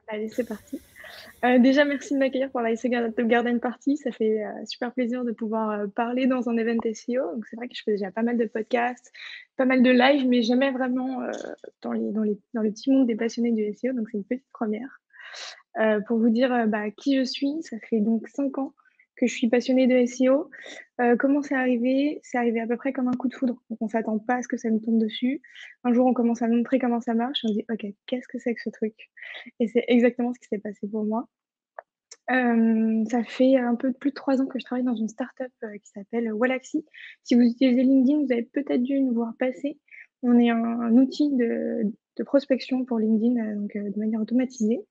Allez, c'est parti. Déjà, merci de m'accueillir pour la SE Garden Party. Ça fait, super plaisir de pouvoir, parler dans un event SEO. Donc c'est vrai que je fais déjà pas mal de podcasts, pas mal de lives, mais jamais vraiment, dans le petit monde des passionnés du SEO, donc c'est une petite première. Pour vous dire, qui je suis, ça fait donc 5 ans que je suis passionnée de SEO. Comment c'est arrivé? C'est arrivé à peu près comme un coup de foudre. Donc on s'attend pas à ce que ça nous tombe dessus. Un jour, on commence à montrer comment ça marche, on se dit: «OK, qu'est-ce que c'est que ce truc?» Et c'est exactement ce qui s'est passé pour moi. Ça fait un peu plus de 3 ans que je travaille dans une start-up, qui s'appelle Wallaxy. Si vous utilisez LinkedIn, vous avez peut-être dû nous voir passer. On est un outil de prospection pour LinkedIn, de manière automatisée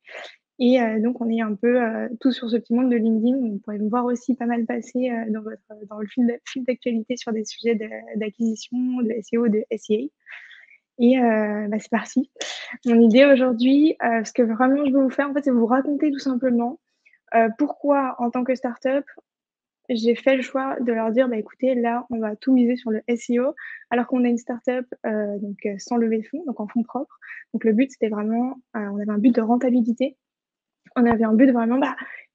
et donc on est un peu, tous sur ce petit monde de LinkedIn. Vous pourrez me voir aussi pas mal passer, dans le fil d'actualité sur des sujets d'acquisition, de SEO, de SEA et c'est parti. Mon idée aujourd'hui, ce que vraiment je veux vous faire, en fait, c'est vous raconter tout simplement, pourquoi en tant que start-up, j'ai fait le choix de leur dire: «Bah, écoutez, là, on va tout miser sur le SEO», alors qu'on est une start-up, sans lever de fonds, donc en fonds propres. Donc le but, c'était vraiment, on avait un but de rentabilité. On avait un but vraiment,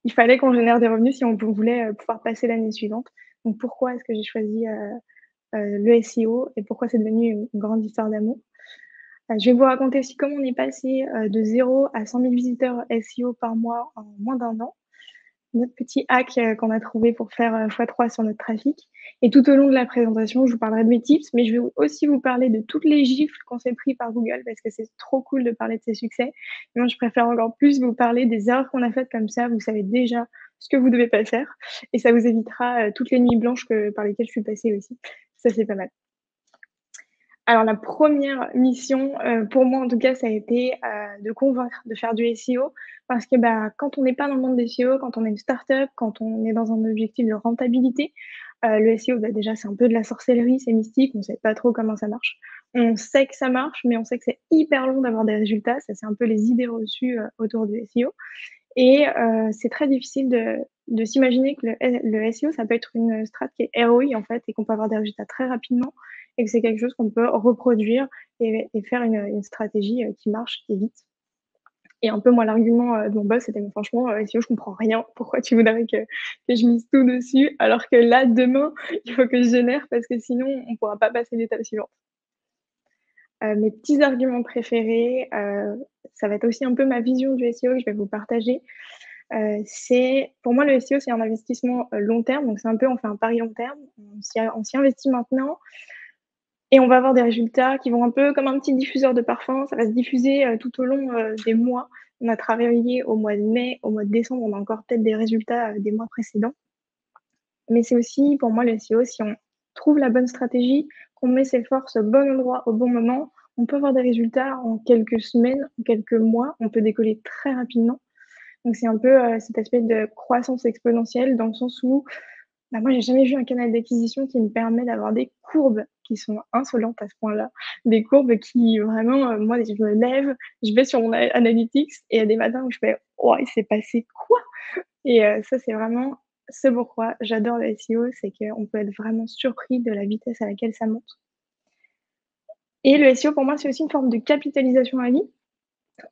il fallait qu'on génère des revenus si on voulait, pouvoir passer l'année suivante. Donc pourquoi est-ce que j'ai choisi, le SEO et pourquoi c'est devenu une grande histoire d'amour? Je vais vous raconter aussi comment on est passé, de 0 à 100 000 visiteurs SEO par mois en moins d'un an. Notre petit hack, qu'on a trouvé pour faire, x3 sur notre trafic et tout au long de la présentation, je vous parlerai de mes tips, mais je vais aussi vous parler de toutes les gifles qu'on s'est pris par Google parce que c'est trop cool de parler de ses succès. Moi, je préfère encore plus vous parler des erreurs qu'on a faites comme ça, vous savez déjà ce que vous devez pas faire et ça vous évitera, toutes les nuits blanches par lesquelles je suis passée aussi. Ça, c'est pas mal. Alors la première mission, pour moi en tout cas, ça a été, de convaincre de faire du SEO parce que, quand on n'est pas dans le monde des SEO, quand on est une start-up, quand on est dans un objectif de rentabilité, le SEO, déjà c'est un peu de la sorcellerie, c'est mystique, on sait pas trop comment ça marche. On sait que ça marche, mais on sait que c'est hyper long d'avoir des résultats. Ça, c'est un peu les idées reçues, autour du SEO et c'est très difficile de s'imaginer que le SEO, ça peut être une strat qui est ROI, en fait, et qu'on peut avoir des résultats très rapidement et que c'est quelque chose qu'on peut reproduire et faire une stratégie, qui marche, qui est vite et un peu moi l'argument, de mon boss, c'était: «Mais franchement, SEO, je comprends rien. Pourquoi tu voudrais que je mise tout dessus alors que là, demain, il faut que je génère parce que sinon on pourra pas passer à l'étape suivante?» Mes petits arguments préférés, ça va être aussi un peu ma vision du SEO que je vais vous partager. C'est pour moi, le SEO, c'est un investissement, long terme, donc c'est un peu on fait un pari long terme. On s'y investit maintenant et on va avoir des résultats qui vont un peu comme un petit diffuseur de parfum, ça va se diffuser, tout au long, des mois. On a travaillé au mois de mai, au mois de décembre, on a encore peut-être des résultats, des mois précédents. Mais c'est aussi pour moi le SEO, si on trouve la bonne stratégie, qu'on met ses forces au bon endroit, au bon moment, on peut avoir des résultats en quelques semaines, en quelques mois, on peut décoller très rapidement. Donc c'est un peu, cet aspect de croissance exponentielle dans le sens où, moi j'ai jamais vu un canal d'acquisition qui me permet d'avoir des courbes qui sont insolentes à ce point-là. Des courbes qui vraiment, moi je me lève, je vais sur mon analytics et il y a des matins où je fais: «Waouh, il s'est passé quoi?» Et ça c'est vraiment ce pourquoi j'adore le SEO, c'est qu'on peut être vraiment surpris de la vitesse à laquelle ça monte. Et le SEO pour moi, c'est aussi une forme de capitalisation à vie.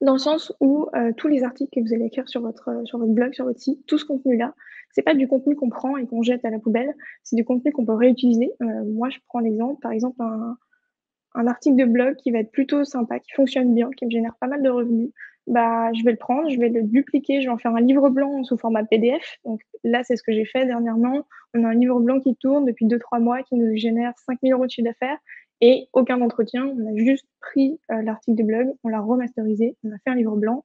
Dans le sens où, tous les articles que vous allez écrire sur votre blog, sur votre site, tout ce contenu-là, c'est pas du contenu qu'on prend et qu'on jette à la poubelle, c'est du contenu qu'on peut réutiliser. Moi, je prends l'exemple, par exemple, un article de blog qui va être plutôt sympa, qui fonctionne bien, qui me génère pas mal de revenus, je vais le prendre, je vais le dupliquer, je vais en faire un livre blanc sous format PDF. Donc là, c'est ce que j'ai fait dernièrement. On a un livre blanc qui tourne depuis 2 3 mois, qui nous génère 5 000 € de chiffre d'affaires et aucun entretien. On a juste pris, l'article de blog, on l'a remasterisé, on a fait un livre blanc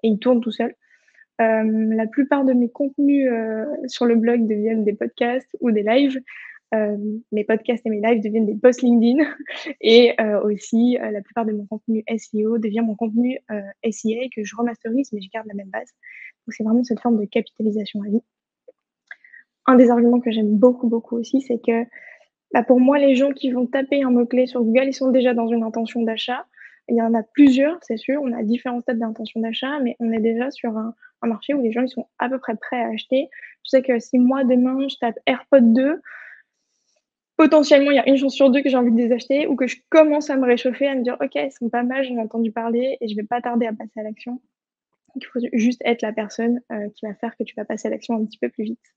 et il tourne tout seul. La plupart de mes contenus, sur le blog deviennent des podcasts ou des lives. Mes podcasts et mes lives deviennent des posts LinkedIn et aussi, la plupart de mon contenu SEO devient mon contenu, SEA que je remasterise, mais je garde la même base. Donc c'est vraiment cette forme de capitalisation à vie. Un des arguments que j'aime beaucoup, beaucoup aussi, c'est que, pour moi, les gens qui vont taper un mot-clé sur Google, ils sont déjà dans une intention d'achat. Il y en a plusieurs, c'est sûr, on a différents stades d'intention d'achat, mais on est déjà sur un marché où les gens, ils sont à peu près prêts à acheter. Je sais que si moi, demain, je tape AirPods 2, potentiellement, il y a une chance sur 2 que j'ai envie de les acheter ou que je commence à me réchauffer, à me dire: «OK, ils sont pas mal, j'en ai entendu parler et je vais pas tarder à passer à l'action». Donc il faut juste être la personne, qui va faire que tu vas passer à l'action un petit peu plus vite.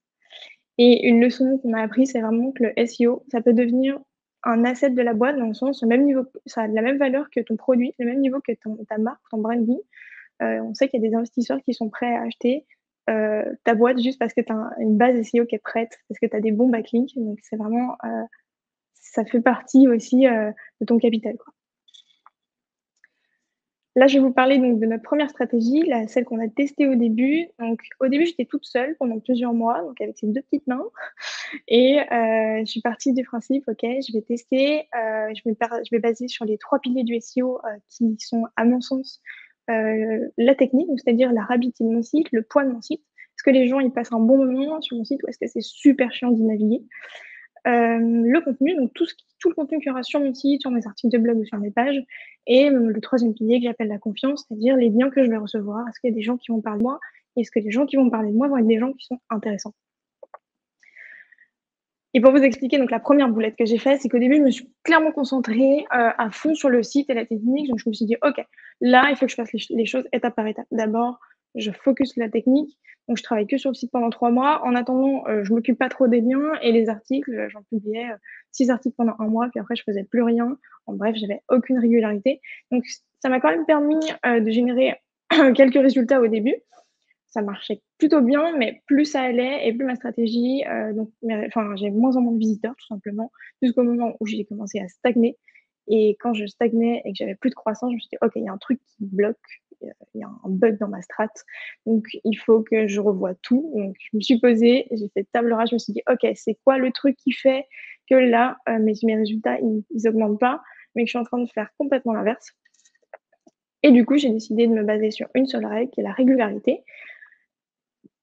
Et une leçon qu'on a appris, c'est vraiment que le SEO, ça peut devenir un asset de la boîte dans le sens au même niveau ça a la même valeur que ton produit, le même niveau que ta marque, ton branding. On sait qu'il y a des investisseurs qui sont prêts à acheter, ta boîte juste parce que tu as une base SEO qui est prête, parce que tu as des bons backlinks, donc c'est vraiment, ça fait partie aussi, de ton capital, quoi. Là, je vais vous parler donc de notre première stratégie, celle qu'on a testée au début. Donc au début, j'étais toute seule pendant plusieurs mois, donc avec ces 2 petites mains et je suis partie du principe: «OK, je vais tester, je vais baser sur les 3 piliers du SEO, qui sont à mon sens, la technique, donc c'est-à-dire la rapidité de mon site, le poids de mon site. Est-ce que les gens, ils passent un bon moment sur mon site ou est-ce que c'est super chiant d'y naviguer?» Le contenu, donc tout le contenu qu'il y aura sur mon site, sur mes articles de blog ou sur mes pages et le troisième pilier que j'appelle la confiance, c'est-à-dire les liens que je vais recevoir. Est-ce qu'il y a des gens qui vont parler de moi? Est-ce que les gens qui vont parler de moi vont être des gens qui sont intéressants? Et pour vous expliquer, donc la première boulette que j'ai faite, c'est qu'au début, je me suis clairement concentrée, à fond sur le site et la technique. Donc je me suis dit: «OK, là, il faut que je fasse les choses étape par étape. D'abord, je focus sur la technique, donc je travaille que sur le site pendant 3 mois. En attendant, je m'occupe pas trop des liens et les articles, j'en publiais, 6 articles pendant un mois, puis après je faisais plus rien. En bref, j'avais aucune régularité. Donc ça m'a quand même permis, de générer quelques résultats au début. Ça marchait plutôt bien, mais plus ça allait et plus ma stratégie, donc j'avais de moins en moins de visiteurs tout simplement, jusqu'au moment où j'ai commencé à stagner et quand je stagnais et que j'avais plus de croissance, je me suis dit: «OK, il y a un truc qui bloque, il y a un bug dans ma strat, donc il faut que je revoie tout». Donc je me suis posée, j'ai fait table rase, je me suis dit: «OK, c'est quoi le truc qui fait que là, mes résultats ils augmentent pas, mais que je suis en train de faire complètement l'inverse?» Et du coup, j'ai décidé de me baser sur une seule règle qui est la régularité.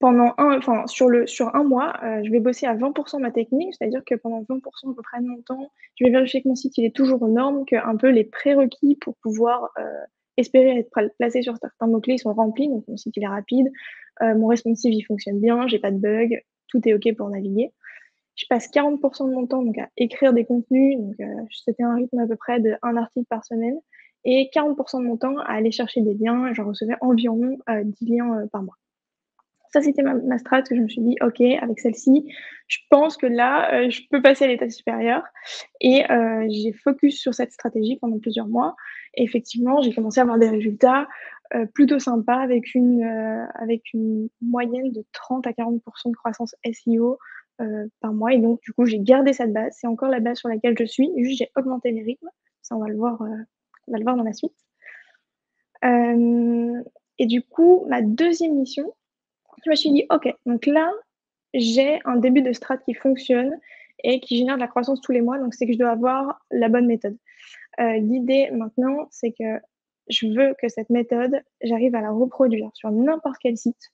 Sur un mois, je vais bosser à 20 ma technique, c'est-à-dire que pendant 20 à peu près de mon temps, je vais vérifier que mon site il est toujours aux normes, qu'un peu les prérequis pour pouvoir, espérer être placé sur certains mots-clés sont remplis, donc mon site il est rapide, mon responsive il fonctionne bien, j'ai pas de bug, tout est OK pour naviguer. Je passe 40 de mon temps donc à écrire des contenus, donc c'était un rythme à peu près d'1 article par semaine et 40 de mon temps à aller chercher des liens, j'en recevais environ, 10 liens, par mois. Ça, c'était ma strat que je me suis dit: «OK, avec celle-ci, je pense que là, je peux passer à l'étape supérieure» et j'ai focus sur cette stratégie pendant plusieurs mois et effectivement, j'ai commencé à avoir des résultats, plutôt sympas avec une moyenne de 30 à 40 de croissance SEO, par mois et donc du coup, j'ai gardé cette base. C'est encore la base sur laquelle je suis, juste j'ai augmenté les rythmes. Ça, on va le voir dans la suite. Hem et du coup, ma deuxième mission, je me suis dit: «OK, donc là, j'ai un début de strat qui fonctionne et qui génère de la croissance tous les mois, donc c'est que je dois avoir la bonne méthode». L'idée maintenant, c'est que je veux que cette méthode, j'arrive à la reproduire sur n'importe quel site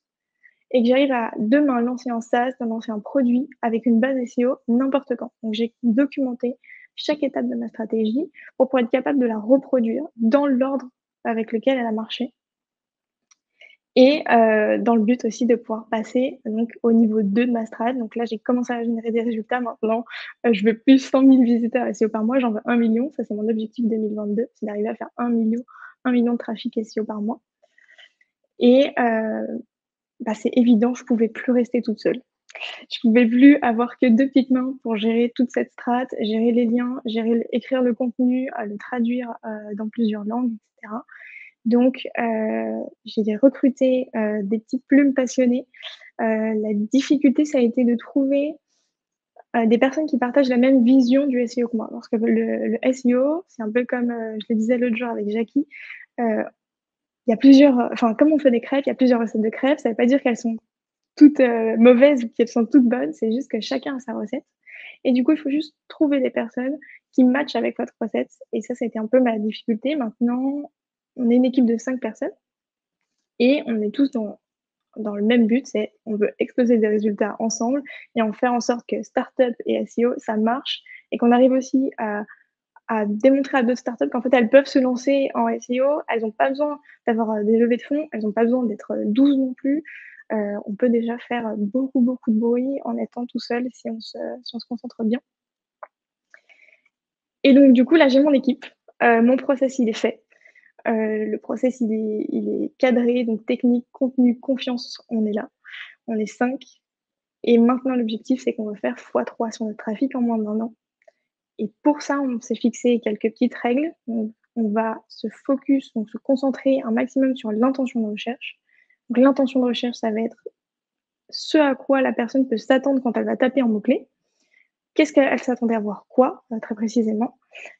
et que j'arrive à demain lancer un SaaS, lancer un produit avec une base SEO n'importe quand. Donc j'ai documenté chaque étape de ma stratégie pour pouvoir être capable de la reproduire dans l'ordre avec lequel elle a marché et dans le but aussi de pouvoir passer donc au niveau 2 de ma strat. Donc là, j'ai commencé à générer des résultats maintenant, je veux plus 100 000 visiteurs SEO par mois, j'en veux 1 million. Ça, c'est mon objectif 2022, c'est d'arriver à faire 1 million de trafic SEO par mois et bah, c'est évident, je pouvais plus rester toute seule. Je pouvais plus avoir que 2 petites mains pour gérer toute cette strat, gérer les liens, écrire le contenu, le traduire, dans plusieurs langues et cetera. Donc j'ai recruté, des petites plumes passionnées. La difficulté, ça a été de trouver, des personnes qui partagent la même vision du SEO que moi. Parce que le SEO, c'est un peu comme, je le disais l'autre jour avec Jackie, heu, il y a plusieurs, enfin, comme on fait des crêpes, il y a plusieurs recettes de crêpes. Ça veut pas dire qu'elles sont toutes, mauvaises ou qu'elles sont toutes bonnes, c'est juste que chacun a sa recette et du coup, il faut juste trouver des personnes qui matchent avec votre recette et ça a été un peu ma difficulté. Maintenant, on est une équipe de 5 personnes et on est tous dans le même but, c'est on veut exploser des résultats ensemble et en faire en sorte que start-up et SEO, ça marche et qu'on arrive aussi à démontrer à d'autres startups qu'en fait, elles peuvent se lancer en SEO. Elles ont pas besoin d'avoir, des levées de fonds, elles ont pas besoin d'être, 12 non plus. On peut déjà faire, beaucoup, beaucoup de bruit en étant tout seul si on se concentre bien et donc du coup, là, j'ai mon équipe, mon process, il est fait. Le process, il est cadré, donc technique, contenu, confiance, on est là. On est 5 et maintenant l'objectif, c'est qu'on veut faire x3 sur notre trafic en moins d'1 an et pour ça, on s'est fixé quelques petites règles. On va se focus, donc se concentrer un maximum sur l'intention de recherche. Donc l'intention de recherche, ça va être ce à quoi la personne peut s'attendre quand elle va taper un mot-clé. Qu'est-ce qu'elle s'attendait à voir quoi, très précisément?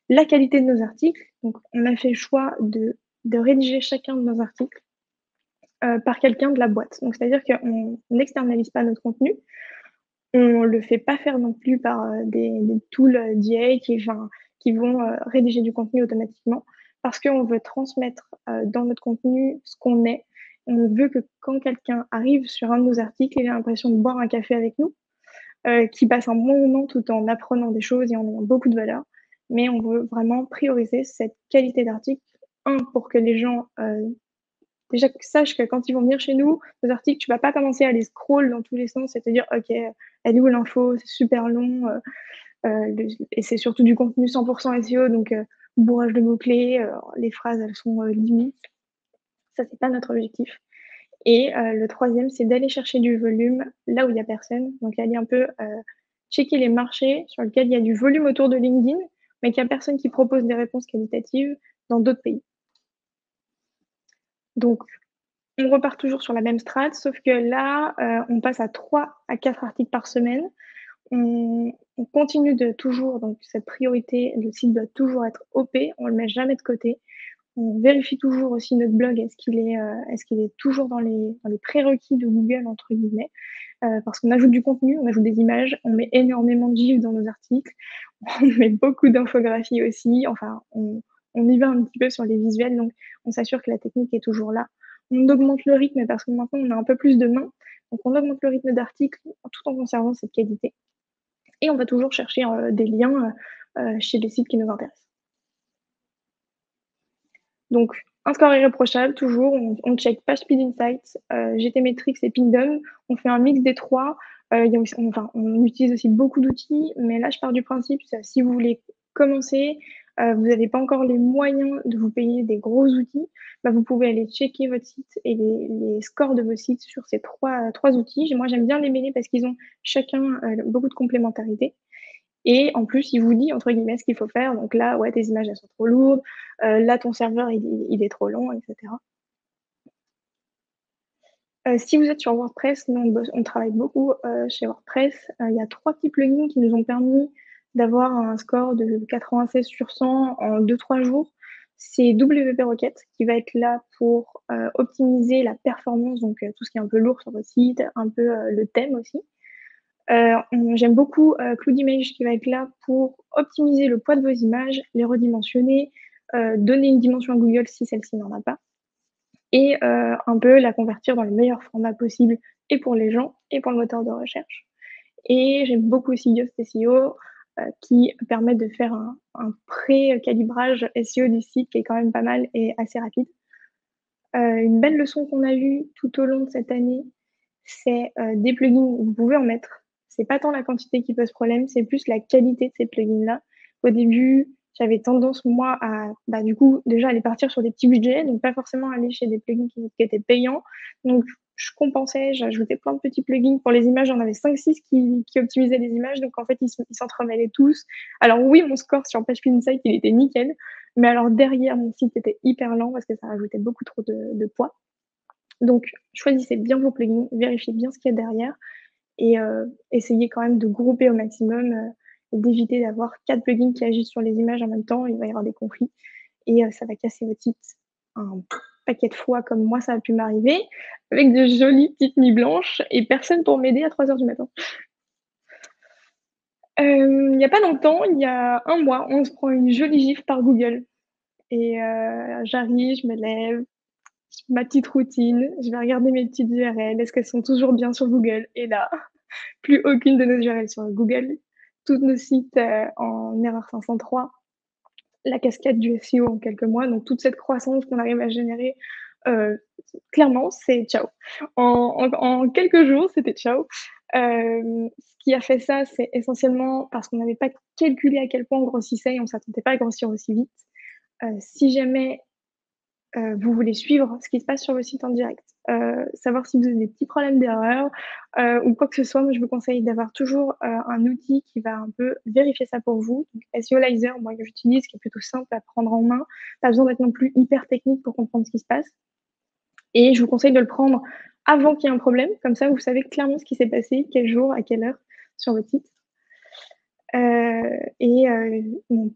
La qualité de nos articles, donc on a fait le choix de rédiger chacun de nos articles, par quelqu'un de la boîte. Donc c'est-à-dire qu'on n'externalise pas notre contenu, on le fait pas faire non plus par, des tools, d'IA qui vont, rédiger du contenu automatiquement parce qu'on veut transmettre, dans notre contenu ce qu'on est. On veut que quand quelqu'un arrive sur un de nos articles, il ait l'impression de boire un café avec nous, qu'il passe un bon moment tout en apprenant des choses et en ayant beaucoup de valeur. Mais on veut vraiment prioriser cette qualité d'article. Un, pour que les gens, déjà sache que quand ils vont venir chez nous, nos articles, tu vas pas commencer à les scroll dans tous les sens et te dire: «OK, elle est où l'info? C'est super long», le et c'est surtout du contenu 100 SEO donc bourrage de mots-clés, les phrases elles sont, limites. Ça, c'est pas notre objectif et le troisième, c'est d'aller chercher du volume là où il y a personne. Donc aller un peu, checker les marchés sur lesquels il y a du volume autour de LinkedIn, mais qu'il y a personne qui propose des réponses qualitatives dans d'autres pays. Donc on repart toujours sur la même strate, sauf que là, on passe à 3 à 4 articles par semaine. On continue de toujours donc cette priorité, le site doit toujours être OP, on le met jamais de côté. On vérifie toujours aussi notre blog, est-ce qu'il est toujours dans les «prérequis» de Google entre guillemets, parce qu'on ajoute du contenu, on ajoute des images, on met énormément de gifs dans nos articles, on met beaucoup d'infographies aussi, enfin on y va un petit peu sur les visuels, donc on s'assure que la technique est toujours là. On augmente le rythme parce que maintenant on a un peu plus de mains, donc on augmente le rythme d'articles tout en conservant cette qualité et on va toujours chercher, des liens, chez les sites qui nous intéressent. Donc un score irréprochable toujours, on check PageSpeed Insights, GTmetrix et Pingdom. On fait un mix des 3. Il y a aussi on utilise aussi beaucoup d'outils, mais là je pars du principe que si vous voulez commencer, vous n'avez pas encore les moyens de vous payer des gros outils, bah, vous pouvez aller checker votre site et les scores de vos sites sur ces 3 outils. Moi j'aime bien les mêler parce qu'ils ont chacun, beaucoup de complémentarité. Et en plus, il vous dit entre guillemets ce qu'il faut faire. Donc là, ouais, tes images elles sont trop lourdes, là ton serveur il est trop long et cetera. Si vous êtes sur WordPress, nous on travaille beaucoup, chez WordPress. Il y a 3 petits plugins qui nous ont permis d'avoir un score de 96 sur 100 en 2-3 jours. C'est WP Rocket qui va être là pour, optimiser la performance, donc tout ce qui est un peu lourd sur votre site, un peu, le thème aussi. J'aime beaucoup, Cloudimage qui va être là pour optimiser le poids de vos images, les redimensionner, donner une dimension à Google si celle-ci n'en a pas et un peu la convertir dans le meilleur format possible et pour les gens et pour le moteur de recherche et j'aime beaucoup aussi Yoast SEO, qui permet de faire un pré-calibrage SEO du site qui est quand même pas mal et assez rapide. Une belle leçon qu'on a eue tout au long de cette année, c'est, des plugins, vous pouvez en mettre. C'est pas tant la quantité qui pose problème, c'est plus la qualité de ces plugins-là. Au début, j'avais tendance moi à, bah, du coup, déjà aller partir sur des petits budgets, donc pas forcément aller chez des plugins qui étaient payants. Donc je compensais, j'ajoutais plein de petits plugins. Pour les images, j'en avais 5-6 qui optimisaient les images, donc en fait, ils s'entremêlaient tous. Alors oui, mon score sur PageSpeed Insight, il était nickel, mais alors derrière, mon site était hyper lent parce que ça rajoutait beaucoup trop de poids. Donc choisissez bien vos plugins, vérifiez bien ce qu'il y a derrière et essayez quand même de grouper au maximum, et d'éviter d'avoir 4 plugins qui agissent sur les images en même temps. Il va y avoir des conflits et ça va casser votre site un paquet de fois comme moi ça a pu m'arriver, avec de jolies petites nuits blanches et personne pour m'aider à 3 heures du matin. Il y a pas longtemps, il y a 1 mois, on se prend une jolie gifle par Google et j'arrive, je me lève, ma petite routine, je vais regarder mes petites URL, est-ce qu'elles sont toujours bien sur Google? Et là, plus aucune de nos URL sur Google, tous nos sites, en erreur 503, la cascade du SEO en quelques mois, donc toute cette croissance qu'on arrive à générer, heu, clairement, c'est ciao. En quelques jours, c'était ciao. Ce qui a fait ça, c'est essentiellement parce qu'on n'avait pas calculé à quel point on grossissait et on s'attendait pas à grossir aussi vite. Si jamais vous voulez suivre ce qui se passe sur votre site en direct, savoir si vous avez des petits problèmes d'erreur, ou quoi que ce soit. Moi, je vous conseille d'avoir toujours, un outil qui va un peu vérifier ça pour vous. Donc SEOlizer, moi, que j'utilise, qui est plutôt simple à prendre en main. Pas besoin d'être non plus hyper technique pour comprendre ce qui se passe et je vous conseille de le prendre avant qu'il y ait un problème. Comme ça, vous savez clairement ce qui s'est passé, quel jour, à quelle heure sur votre site.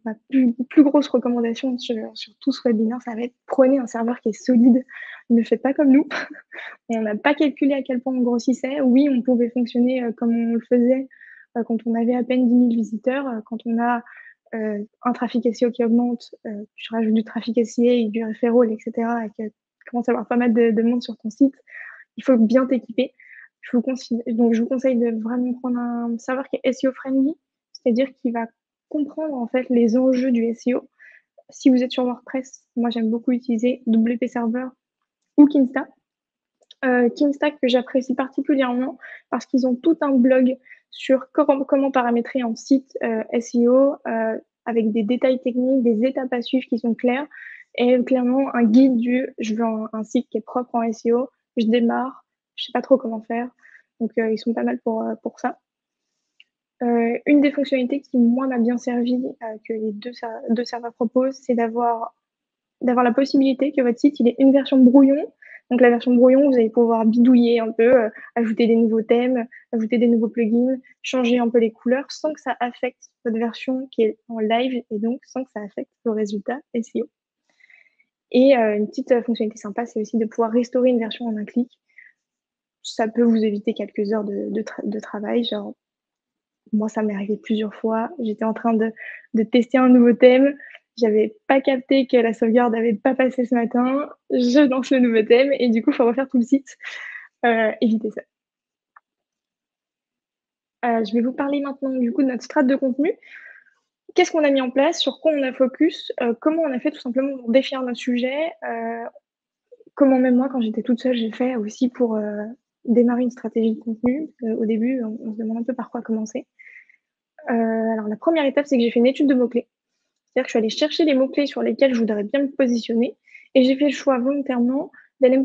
Ma plus grosse recommandation sur tout ce webinaire, ça va être: prenez un serveur qui est solide. Ne faites pas comme nous. On n'a pas calculé à quel point on grossissait. Oui, on pouvait fonctionner, comme on le faisait, quand on avait à peine 10 000 visiteurs. Quand on a, un trafic SEO qui augmente, tu rajoutes du trafic SIA et du referral et cetera et que tu commences à avoir pas mal de monde sur ton site, il faut bien t'équiper. Je vous conseille de vraiment prendre un serveur qui est SEO friendly, c'est-à-dire qui va comprendre en fait les enjeux du SEO. Si vous êtes sur WordPress, moi j'aime beaucoup utiliser WP Server ou Kinsta. Kinsta que j'apprécie particulièrement parce qu'ils ont tout un blog sur comment paramétrer un site, SEO, avec des détails techniques, des étapes à suivre qui sont claires et clairement un guide du: «Je veux un site qui est propre en SEO, je démarre, je sais pas trop comment faire». Donc ils sont pas mal pour ça. Une des fonctionnalités qui moi m'a bien servi, que les 2 serveurs proposent, c'est d'avoir la possibilité que votre site, il ait une version brouillon. Donc la version brouillon, vous allez pouvoir bidouiller un peu, ajouter des nouveaux thèmes, ajouter des nouveaux plugins, changer un peu les couleurs sans que ça affecte votre version qui est en live et donc sans que ça affecte vos résultats SEO. Et une petite, fonctionnalité sympa, c'est aussi de pouvoir restaurer une version en un clic. Ça peut vous éviter quelques heures de travail. Genre, moi, ça m'est arrivé plusieurs fois. J'étais en train de tester un nouveau thème. J'avais pas capté que la sauvegarde avait pas passé ce matin. Je lance le nouveau thème et du coup, il faut refaire tout le site. Évitez ça. Je vais vous parler maintenant du coup de notre strate de contenu. Qu'est-ce qu'on a mis en place? Sur quoi on a focus? Comment on a fait tout simplement pour définir notre sujet? Comment même moi, quand j'étais toute seule, j'ai fait aussi pour, démarrer une stratégie de contenu? Au début, on se demande un peu par quoi commencer. Alors la première étape, c'est que j'ai fait une étude de mots-clés. C'est-à-dire que je suis allée chercher les mots-clés sur lesquels je voudrais bien me positionner et j'ai fait le choix volontairement d'aller me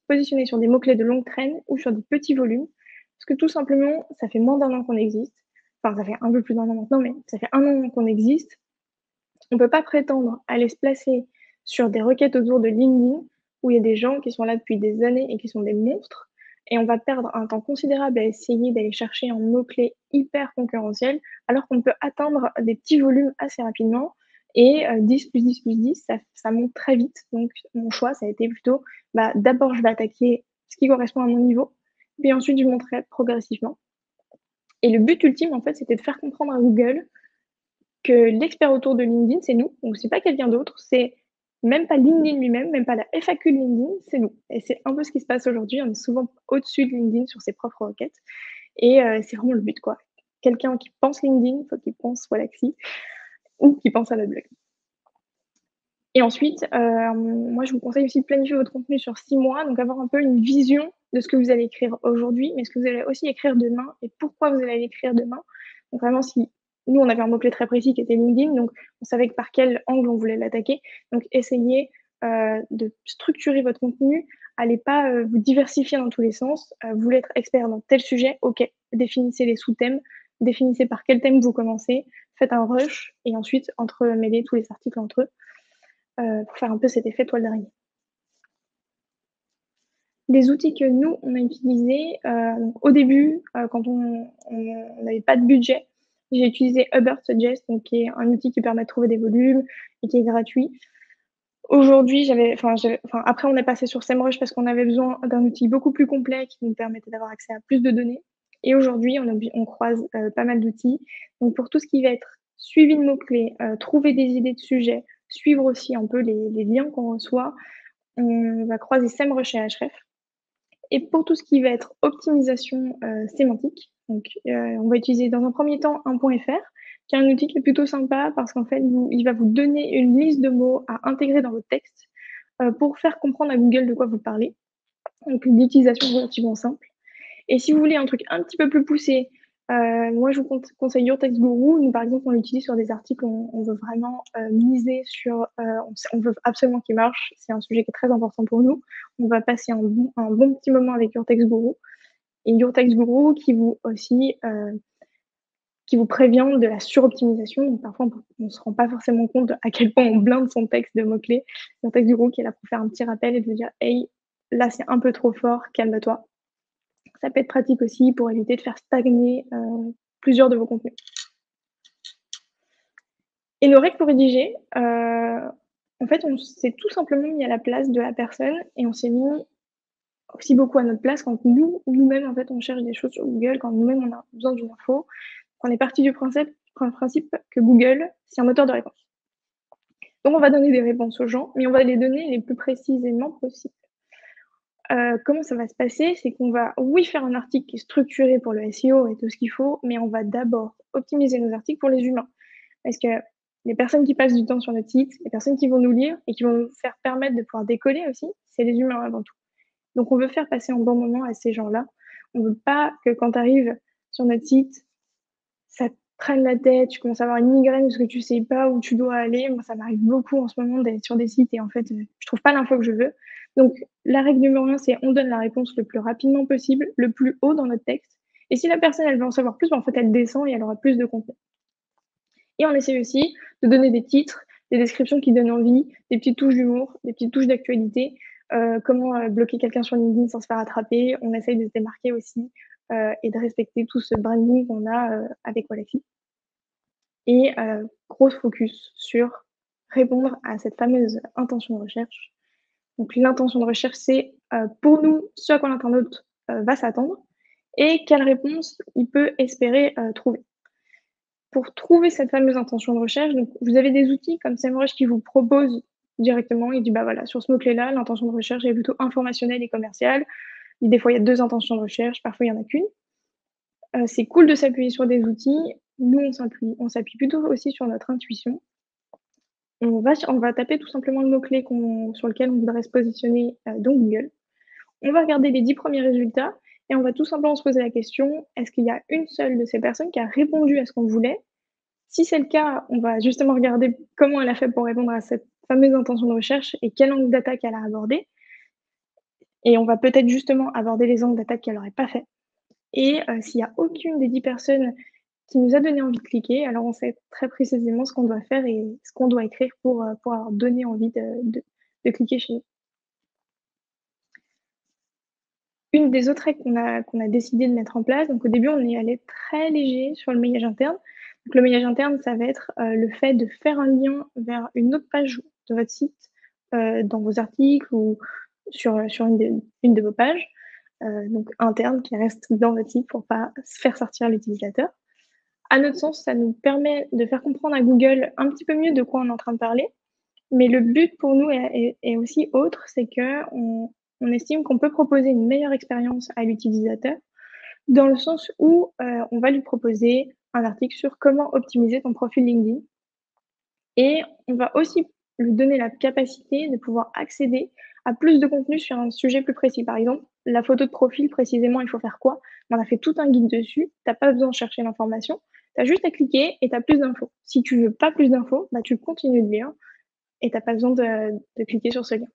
positionner sur des mots-clés de longue traîne ou sur des petits volumes. Parce que tout simplement, ça fait moins d'1 an qu'on existe. Enfin, ça fait un peu plus d'1 an maintenant, mais ça fait 1 an qu'on existe. On peut pas prétendre aller se placer sur des requêtes autour de LinkedIn où il y a des gens qui sont là depuis des années et qui sont des monstres et on va perdre un temps considérable à essayer d'aller chercher un mot-clé hyper concurrentiel alors qu'on peut atteindre des petits volumes assez rapidement et 10 + 10 + 10, ça monte très vite. Donc mon choix, ça a été plutôt, d'abord je vais attaquer ce qui correspond à mon niveau, puis ensuite je monterai progressivement et le but ultime, en fait, c'était de faire comprendre à Google que l'expert autour de LinkedIn, c'est nous. Donc c'est pas quelqu'un d'autre, c'est même pas LinkedIn lui-même, même pas la FAQ de LinkedIn, c'est nous. Et c'est un peu ce qui se passe aujourd'hui. On est souvent au-dessus de LinkedIn sur ses propres requêtes et c'est vraiment le but, quoi. Quelqu'un qui pense LinkedIn, faut qu'il pense Wallaxy ou qu'il pense à notre blog. Et ensuite, moi je vous conseille aussi de planifier votre contenu sur 6 mois, donc avoir un peu une vision de ce que vous allez écrire aujourd'hui, mais ce que vous allez aussi écrire demain et pourquoi vous allez l'écrire demain. Donc vraiment si nous on avait un mot-clé très précis qui était LinkedIn, donc on savait que par quel angle on voulait l'attaquer. Donc essayez, de structurer votre contenu. Allez pas, vous diversifier dans tous les sens. Vous voulez être expert dans tel sujet, OK, définissez les sous-thèmes, définissez par quel thème vous commencez, faites un rush et ensuite entremêlez tous les articles entre eux pour faire un peu cet effet toile d'araignée. Les outils que nous, on a utilisés, donc au début, quand on n'avait pas de budget, j'ai utilisé Ubersuggest, donc qui est un outil qui permet de trouver des volumes et qui est gratuit. Aujourd'hui, après on est passé sur SEMrush parce qu'on avait besoin d'un outil beaucoup plus complet qui nous permettait d'avoir accès à plus de données et aujourd'hui on croise, pas mal d'outils. Donc pour tout ce qui va être suivi de mots-clés, trouver des idées de sujets, suivre aussi un peu les liens qu'on reçoit, on va croiser SEMrush et Ahrefs. Et pour tout ce qui va être optimisation, sémantique, donc on va utiliser dans un premier temps un point .fr, qui est un outil qui est plutôt sympa parce qu'en fait il va vous donner une liste de mots à intégrer dans votre texte, pour faire comprendre à Google de quoi vous parlez. Donc une utilisation relativement simple et si vous voulez un truc un petit peu plus poussé, Moi, je vous conseille Your Text Guru. Nous, par exemple, on l'utilise sur des articles où on veut vraiment, miser sur, on veut absolument qu'il marche. C'est un sujet qui est très important pour nous. On va passer un bon petit moment avec Your Text Guru et Your Text Guru qui vous prévient de la suroptimisation. Donc parfois, on se rend pas forcément compte à quel point on blinde son texte de mots-clés. Your Text Guru qui est là pour faire un petit rappel et de vous dire: «Hey, là, c'est un peu trop fort, calme-toi». Ça peut être pratique aussi pour éviter de faire stagner, plusieurs de vos contenus. Et nos règles pour rédiger, en fait, on s'est tout simplement mis à la place de la personne et on s'est mis aussi beaucoup à notre place quand nous-mêmes, en fait, on cherche des choses sur Google, quand nous-mêmes on a besoin d'une info. On est parti du principe que Google, c'est un moteur de réponse. Donc on va donner des réponses aux gens, mais on va les donner les plus précisément possible. Comment ça va se passer? C'est qu'on va, oui, faire un article qui est structuré pour le SEO et tout ce qu'il faut, mais on va d'abord optimiser nos articles pour les humains. Parce que les personnes qui passent du temps sur notre site, les personnes qui vont nous lire et qui vont nous faire permettre de pouvoir décoller aussi, c'est les humains avant tout. Donc on veut faire passer un bon moment à ces gens-là. On veut pas que quand tu arrives sur notre site, ça te prenne la tête, tu commences à avoir une migraine parce que tu sais pas où tu dois aller. Moi, ça m'arrive beaucoup en ce moment d'être sur des sites et en fait, je trouve pas l'info que je veux. Donc la règle numéro 1, c'est on donne la réponse le plus rapidement possible, le plus haut dans notre texte et si la personne, elle veut en savoir plus, bah, en fait, elle descend et elle aura plus de contenu. Et on essaie aussi de donner des titres, des descriptions qui donnent envie, des petites touches d'humour, des petites touches d'actualité, comment, bloquer quelqu'un sur LinkedIn sans se faire attraper. On essaye de se démarquer aussi, et de respecter tout ce branding qu'on a, avec Wallafy et gros focus sur répondre à cette fameuse intention de recherche. Donc l'intention de recherche, c'est, pour nous, ce à quoi l'internaute, va s'attendre et quelle réponse il peut espérer, trouver. Pour trouver cette fameuse intention de recherche, donc vous avez des outils comme SEMrush qui vous proposent directement, il dit: «Bah, voilà, sur ce mot-clé-là, l'intention de recherche est plutôt informationnelle et commerciale». Et des fois, il y a 2 intentions de recherche, parfois il y en a qu'une. C'est cool de s'appuyer sur des outils. Nous, on s'appuie plutôt aussi sur notre intuition. On va taper tout simplement le mot-clé sur lequel on voudrait se positionner, dans Google. On va regarder les 10 premiers résultats et on va tout simplement se poser la question: «Est-ce qu'il y a une seule de ces personnes qui a répondu à ce qu'on voulait?» Si c'est le cas, on va justement regarder comment elle a fait pour répondre à cette fameuse intention de recherche et quel angle d'attaque elle a abordé et on va peut-être justement aborder les angles d'attaque qu'elle aurait pas fait et s'il y a aucune des 10 personnes qui nous a donné envie de cliquer, alors on sait très précisément ce qu'on doit faire et ce qu'on doit écrire pour avoir donné envie de cliquer chez nous. Une des autres règles qu'on a décidé de mettre en place, donc au début, on est allé très léger sur le maillage interne. Donc le maillage interne, ça va être, le fait de faire un lien vers une autre page de votre site, dans vos articles ou sur une de vos pages, donc interne qui reste dans votre site pour pas se faire sortir l'utilisateur. À notre sens, ça nous permet de faire comprendre à Google un petit peu mieux de quoi on est en train de parler, mais le but pour nous est aussi autre, c'est qu'on estime qu'on peut proposer une meilleure expérience à l'utilisateur, dans le sens où, on va lui proposer un article sur comment optimiser ton profil LinkedIn et on va aussi lui donner la capacité de pouvoir accéder à plus de contenu sur un sujet plus précis. Par exemple, la photo de profil précisément, il faut faire quoi? On a fait tout un guide dessus, tu as pas besoin de chercher l'information, tu as juste à cliquer et tu as plus d'infos. Si tu veux pas plus d'infos, bah, tu continues de lire et tu as pas besoin de cliquer sur ce lien.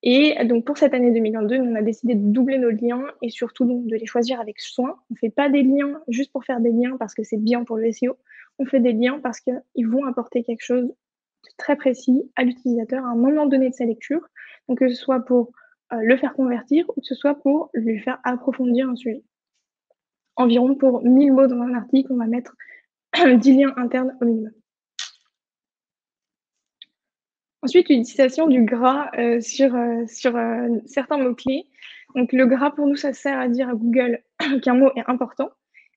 Et donc pour cette année 2022, nous on a décidé de doubler nos liens et surtout donc de les choisir avec soin. On fait pas des liens juste pour faire des liens parce que c'est bien pour le SEO. On fait des liens parce qu'ils vont apporter quelque chose de très précis à l'utilisateur à un moment donné de sa lecture. Donc que ce soit pour, le faire convertir ou que ce soit pour lui faire approfondir un sujet. Environ pour 1000 mots dans un article, on va mettre 10 liens internes au minimum. Ensuite, l'utilisation du gras, sur certains mots-clés. Donc le gras pour nous, ça sert à dire à Google qu'un mot est important,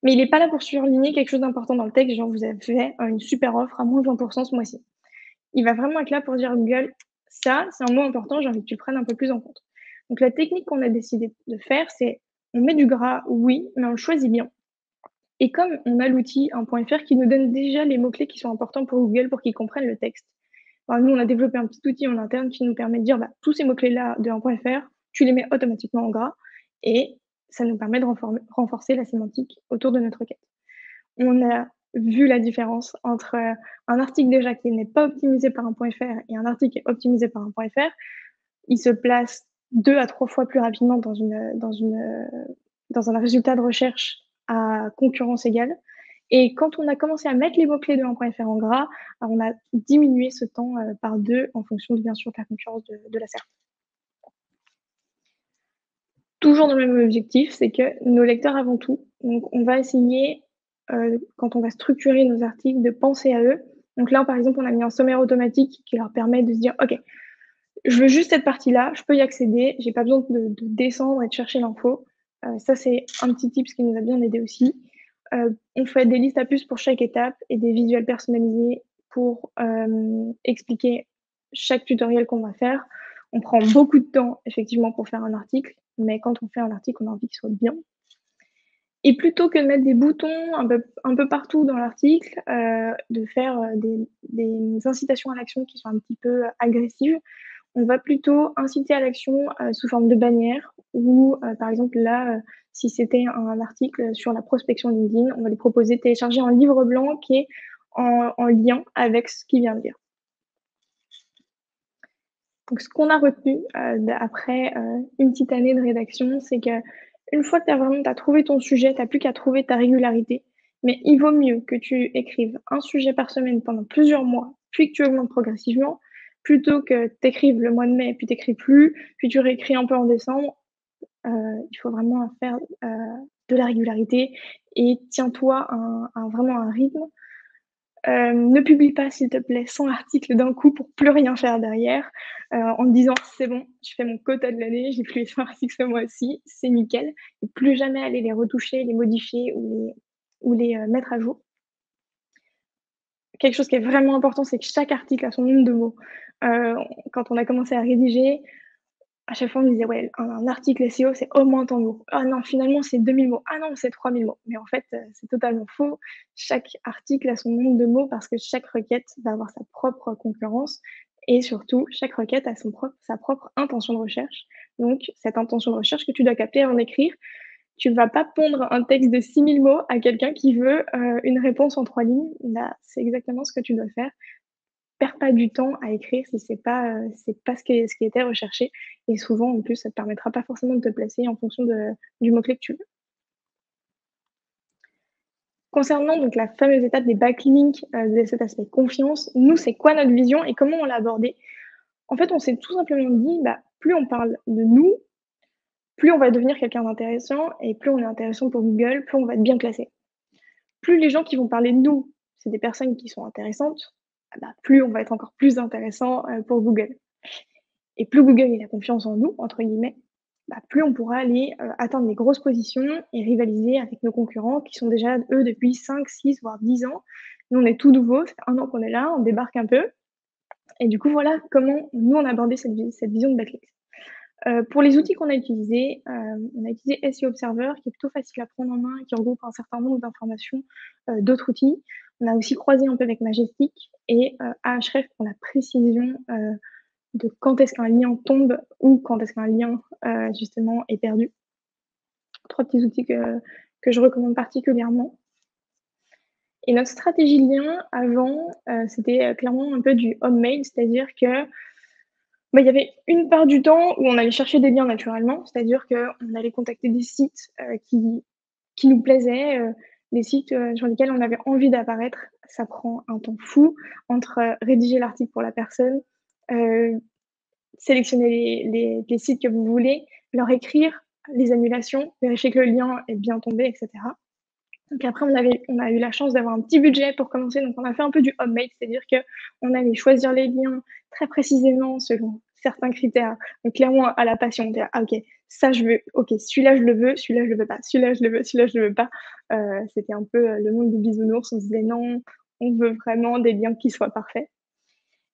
mais il est pas là pour surligner quelque chose d'important dans le texte, genre vous avez fait, une super offre à moins 20 ce mois-ci. Il va vraiment être là pour dire à Google: «Ça, c'est un mot important, j'ai envie que tu le prennes un peu plus en compte». Donc la technique qu'on a décidé de faire, c'est on met du gras, oui, mais on le choisit bien et comme on a l'outil un point .fr qui nous donne déjà les mots-clés qui sont importants pour Google pour qu'ils comprennent le texte. Enfin, nous, on a développé un petit outil en interne qui nous permet de dire: «Bah, tous ces mots-clés-là de un point .fr, tu les mets automatiquement en gras» et ça nous permet de renforcer la sémantique autour de notre requête. On a vu la différence entre, un article déjà qui n'est pas optimisé par un point .fr et un article qui est optimisé par un point .fr. Il se place 2 à 3 fois plus rapidement dans un résultat de recherche à concurrence égale et quand on a commencé à mettre les mots-clés de un point .fr en gras, on a diminué ce temps, par 2 en fonction de bien sûr de la concurrence de la SERP. Toujours dans le même objectif, c'est que nos lecteurs avant tout, donc on va essayer, quand on va structurer nos articles, de penser à eux. Donc là, par exemple, on a mis un sommaire automatique qui leur permet de se dire: «OK, je veux juste cette partie-là, je peux y accéder, j'ai pas besoin de descendre et de chercher l'info». Ça, c'est un petit tips qui nous a bien aidé aussi. On fait des listes à puces pour chaque étape et des visuels personnalisés pour, expliquer chaque tutoriel qu'on va faire. On prend beaucoup de temps effectivement pour faire un article, mais quand on fait un article, on a envie qu'il soit bien et plutôt que de mettre des boutons un peu partout dans l'article, de faire, des incitations à l'action qui sont un petit peu agressives, on va plutôt inciter à l'action, sous forme de bannière ou, par exemple là, si c'était un article sur la prospection LinkedIn, on va lui proposer de télécharger un livre blanc qui est en lien avec ce qu'il vient de dire. Donc ce qu'on a retenu, après, une petite année de rédaction, c'est qu'une fois que tu as trouvé ton sujet, tu as plus qu'à trouver ta régularité. Mais il vaut mieux que tu écrives un sujet par semaine pendant plusieurs mois, puis que tu augmentes progressivement, plutôt que tu écrives le mois de mai, puis tu écris plus, puis tu réécris un peu en décembre. Il faut vraiment faire, de la régularité et tiens-toi à vraiment un rythme. Ne publie pas, s'il te plaît, 100 articles d'un coup pour plus rien faire derrière, en te disant: «C'est bon, je fais mon quota de l'année, j'ai publié 100 articles ce mois-ci, c'est nickel» et plus jamais aller les retoucher, les modifier ou les mettre à jour. Quelque chose qui est vraiment important, c'est que chaque article a son nombre de mots. Quand on a commencé à rédiger, à chaque fois, on me disait: «Ouais, un article SEO, c'est au moins tant de mots. Ah non, finalement, c'est 2 000 mots. Ah non, c'est 3 000 mots». Mais en fait, c'est totalement faux. Chaque article a son nombre de mots parce que chaque requête va avoir sa propre concurrence et surtout, chaque requête a sa propre intention de recherche. Donc cette intention de recherche que tu dois capter avant d'écrire, tu ne vas pas pondre un texte de 6 000 mots à quelqu'un qui veut, une réponse en 3 lignes. Là, c'est exactement ce que tu dois faire. Perds pas du temps à écrire si c'est pas ce qui était recherché et souvent, en plus, ça te permettra pas forcément de te placer en fonction du mot-clé que tu veux. Concernant donc la fameuse étape des backlinks, de cet aspect confiance, nous, c'est quoi notre vision et comment on l'a abordé? En fait, on s'est tout simplement dit: «Bah, plus on parle de nous, plus on va devenir quelqu'un d'intéressant et plus on est intéressant pour Google, plus on va être bien classé». Plus les gens qui vont parler de nous, c'est des personnes qui sont intéressantes, ah bah, plus on va être encore plus intéressant, pour Google. Et plus Google il a «confiance en nous» entre guillemets, bah, plus on pourra aller, atteindre les grosses positions et rivaliser avec nos concurrents qui sont déjà, eux, depuis 5, 6 voire 10 ans. Nous, on est tout nouveau, ça fait 1 an qu'on est là, on débarque un peu et du coup, voilà comment nous, on a abordé cette vision de backlink. Pour les outils qu'on a utilisés, on a utilisé SEO Observer qui est plutôt facile à prendre en main et qui regroupe un certain nombre d'informations, d'autres outils. On a aussi croisé un peu avec Majestic et Ahref pour la précision, de quand est-ce qu'un lien tombe ou quand est-ce qu'un lien, justement est perdu. 3 petits outils que je recommande particulièrement et notre stratégie de lien avant, c'était, clairement un peu du homemade, c'est-à-dire que, bah, il y avait une part du temps où on allait chercher des liens naturellement, c'est-à-dire qu'on allait contacter des sites, qui nous plaisaient, des sites, sur lesquels on avait envie d'apparaître. Ça prend un temps fou entre, rédiger l'article pour la personne, heu, sélectionner les sites que vous voulez, leur écrire les annulations, vérifier que le lien est bien tombé et cetera. Donc après on a eu la chance d'avoir un petit budget pour commencer, donc on a fait un peu du homemade, c'est-à-dire qu'on allait choisir les liens très précisément selon certains critères. Donc clairement à la passion, on était là: «Ah OK, ça je veux, OK, celui-là je le veux, celui-là je le veux pas, celui-là je le veux, celui-là je le veux pas». C'était un peu, le monde des bisounours. On se disait: «Non, on veut vraiment des liens qui soient parfaits».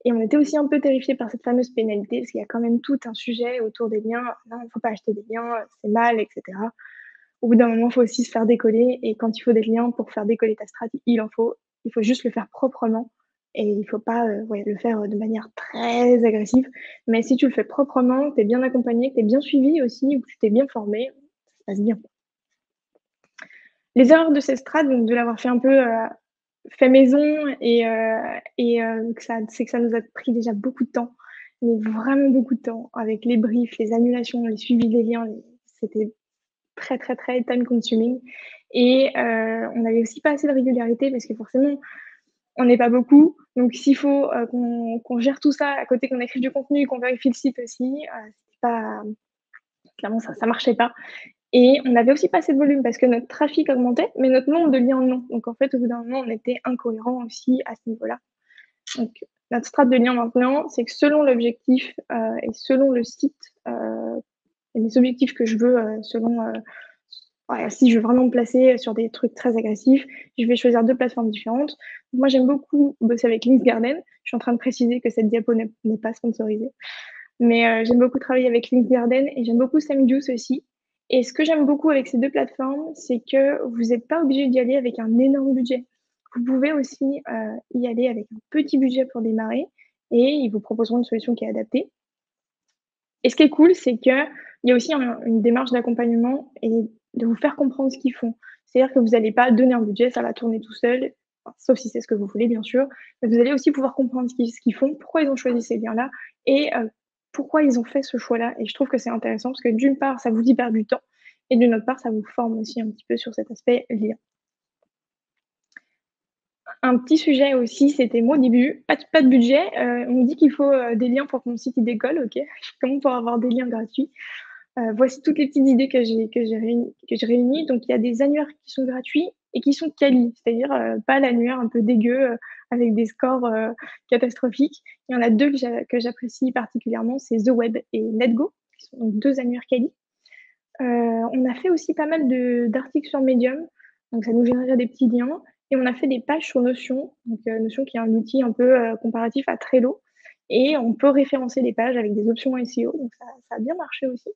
Et on était aussi un peu terrifiés par cette fameuse pénalité, parce qu'il y a quand même tout un sujet autour des liens. Non, il ne faut pas acheter des liens, c'est mal, et cetera. Au bout d'un moment, il faut aussi se faire décoller et quand il faut des liens pour faire décoller ta strat, il en faut. Il faut juste le faire proprement et il faut pas, ouais, le faire, de manière très agressive. Mais si tu le fais proprement, que tu es bien accompagné, que tu es bien suivi aussi ou que tu t'es bien formé, se passe bien. Les erreurs de cette strat, donc de l'avoir fait un peu, fait maison et que ça nous a pris déjà beaucoup de temps, mais vraiment beaucoup de temps avec les briefs, les annulations, les suivis des liens, c'était très, très, très time consuming et on avait aussi pas assez de régularité parce que forcément, on n'est pas beaucoup, donc s'il faut, qu'on gère tout ça à côté qu'on écrive du contenu, qu'on vérifie le site aussi, c'était pas clairement ça marchait pas et on avait aussi pas assez de volume parce que notre trafic augmentait, mais notre nombre de liens non. Donc en fait, au bout d'un moment, on était incohérent aussi à ce niveau-là. Donc notre strat de lien maintenant, c'est que selon l'objectif, et selon le site, et les objectifs que je veux, selon, voilà, si je veux vraiment me placer sur des trucs très agressifs, je vais choisir 2 plateformes différentes. Moi, j'aime beaucoup bosser avec Linksgarden. Je suis en train de préciser que cette diapo n'est pas sponsorisée. Mais j'aime beaucoup travailler avec Linksgarden et j'aime beaucoup SameJuice aussi. Et ce que j'aime beaucoup avec ces 2 plateformes, c'est que vous êtes pas obligé d'y aller avec un énorme budget. Vous pouvez aussi, y aller avec un petit budget pour démarrer et ils vous proposeront une solution qui est adaptée. Et ce qui est cool, c'est qu'il y a aussi une démarche d'accompagnement et de vous faire comprendre ce qu'ils font. C'est-à-dire que vous allez pas donner un budget, ça va tourner tout seul, enfin, sauf si c'est ce que vous voulez bien sûr, mais vous allez aussi pouvoir comprendre ce qu'ils font, pourquoi ils ont choisi ces liens-là et pourquoi ils ont fait ce choix-là et je trouve que c'est intéressant parce que d'une part, ça vous libère du temps et d'une autre part, ça vous forme aussi un petit peu sur cet aspect lien. Un petit sujet aussi, c'était moi au début, pas de budget, on me dit qu'il faut, des liens pour que mon site il décolle, OK. Comment pour avoir des liens gratuits? Voici toutes les petites idées que j'ai réunies. Donc il y a des annuaires qui sont gratuits et qui sont quali, c'est-à-dire, pas l'annuaire un peu dégueu, avec des scores, catastrophiques. Il y en a 2 que j'apprécie particulièrement, c'est The Web et Letgo, qui sont donc 2 annuaires quali. On a fait aussi pas mal d'articles sur Medium, donc ça nous générait des petits liens et on a fait des pages sur Notion, donc Notion qui est un outil un peu, comparatif à Trello et on peut référencer les pages avec des options SEO, donc ça a bien marché aussi.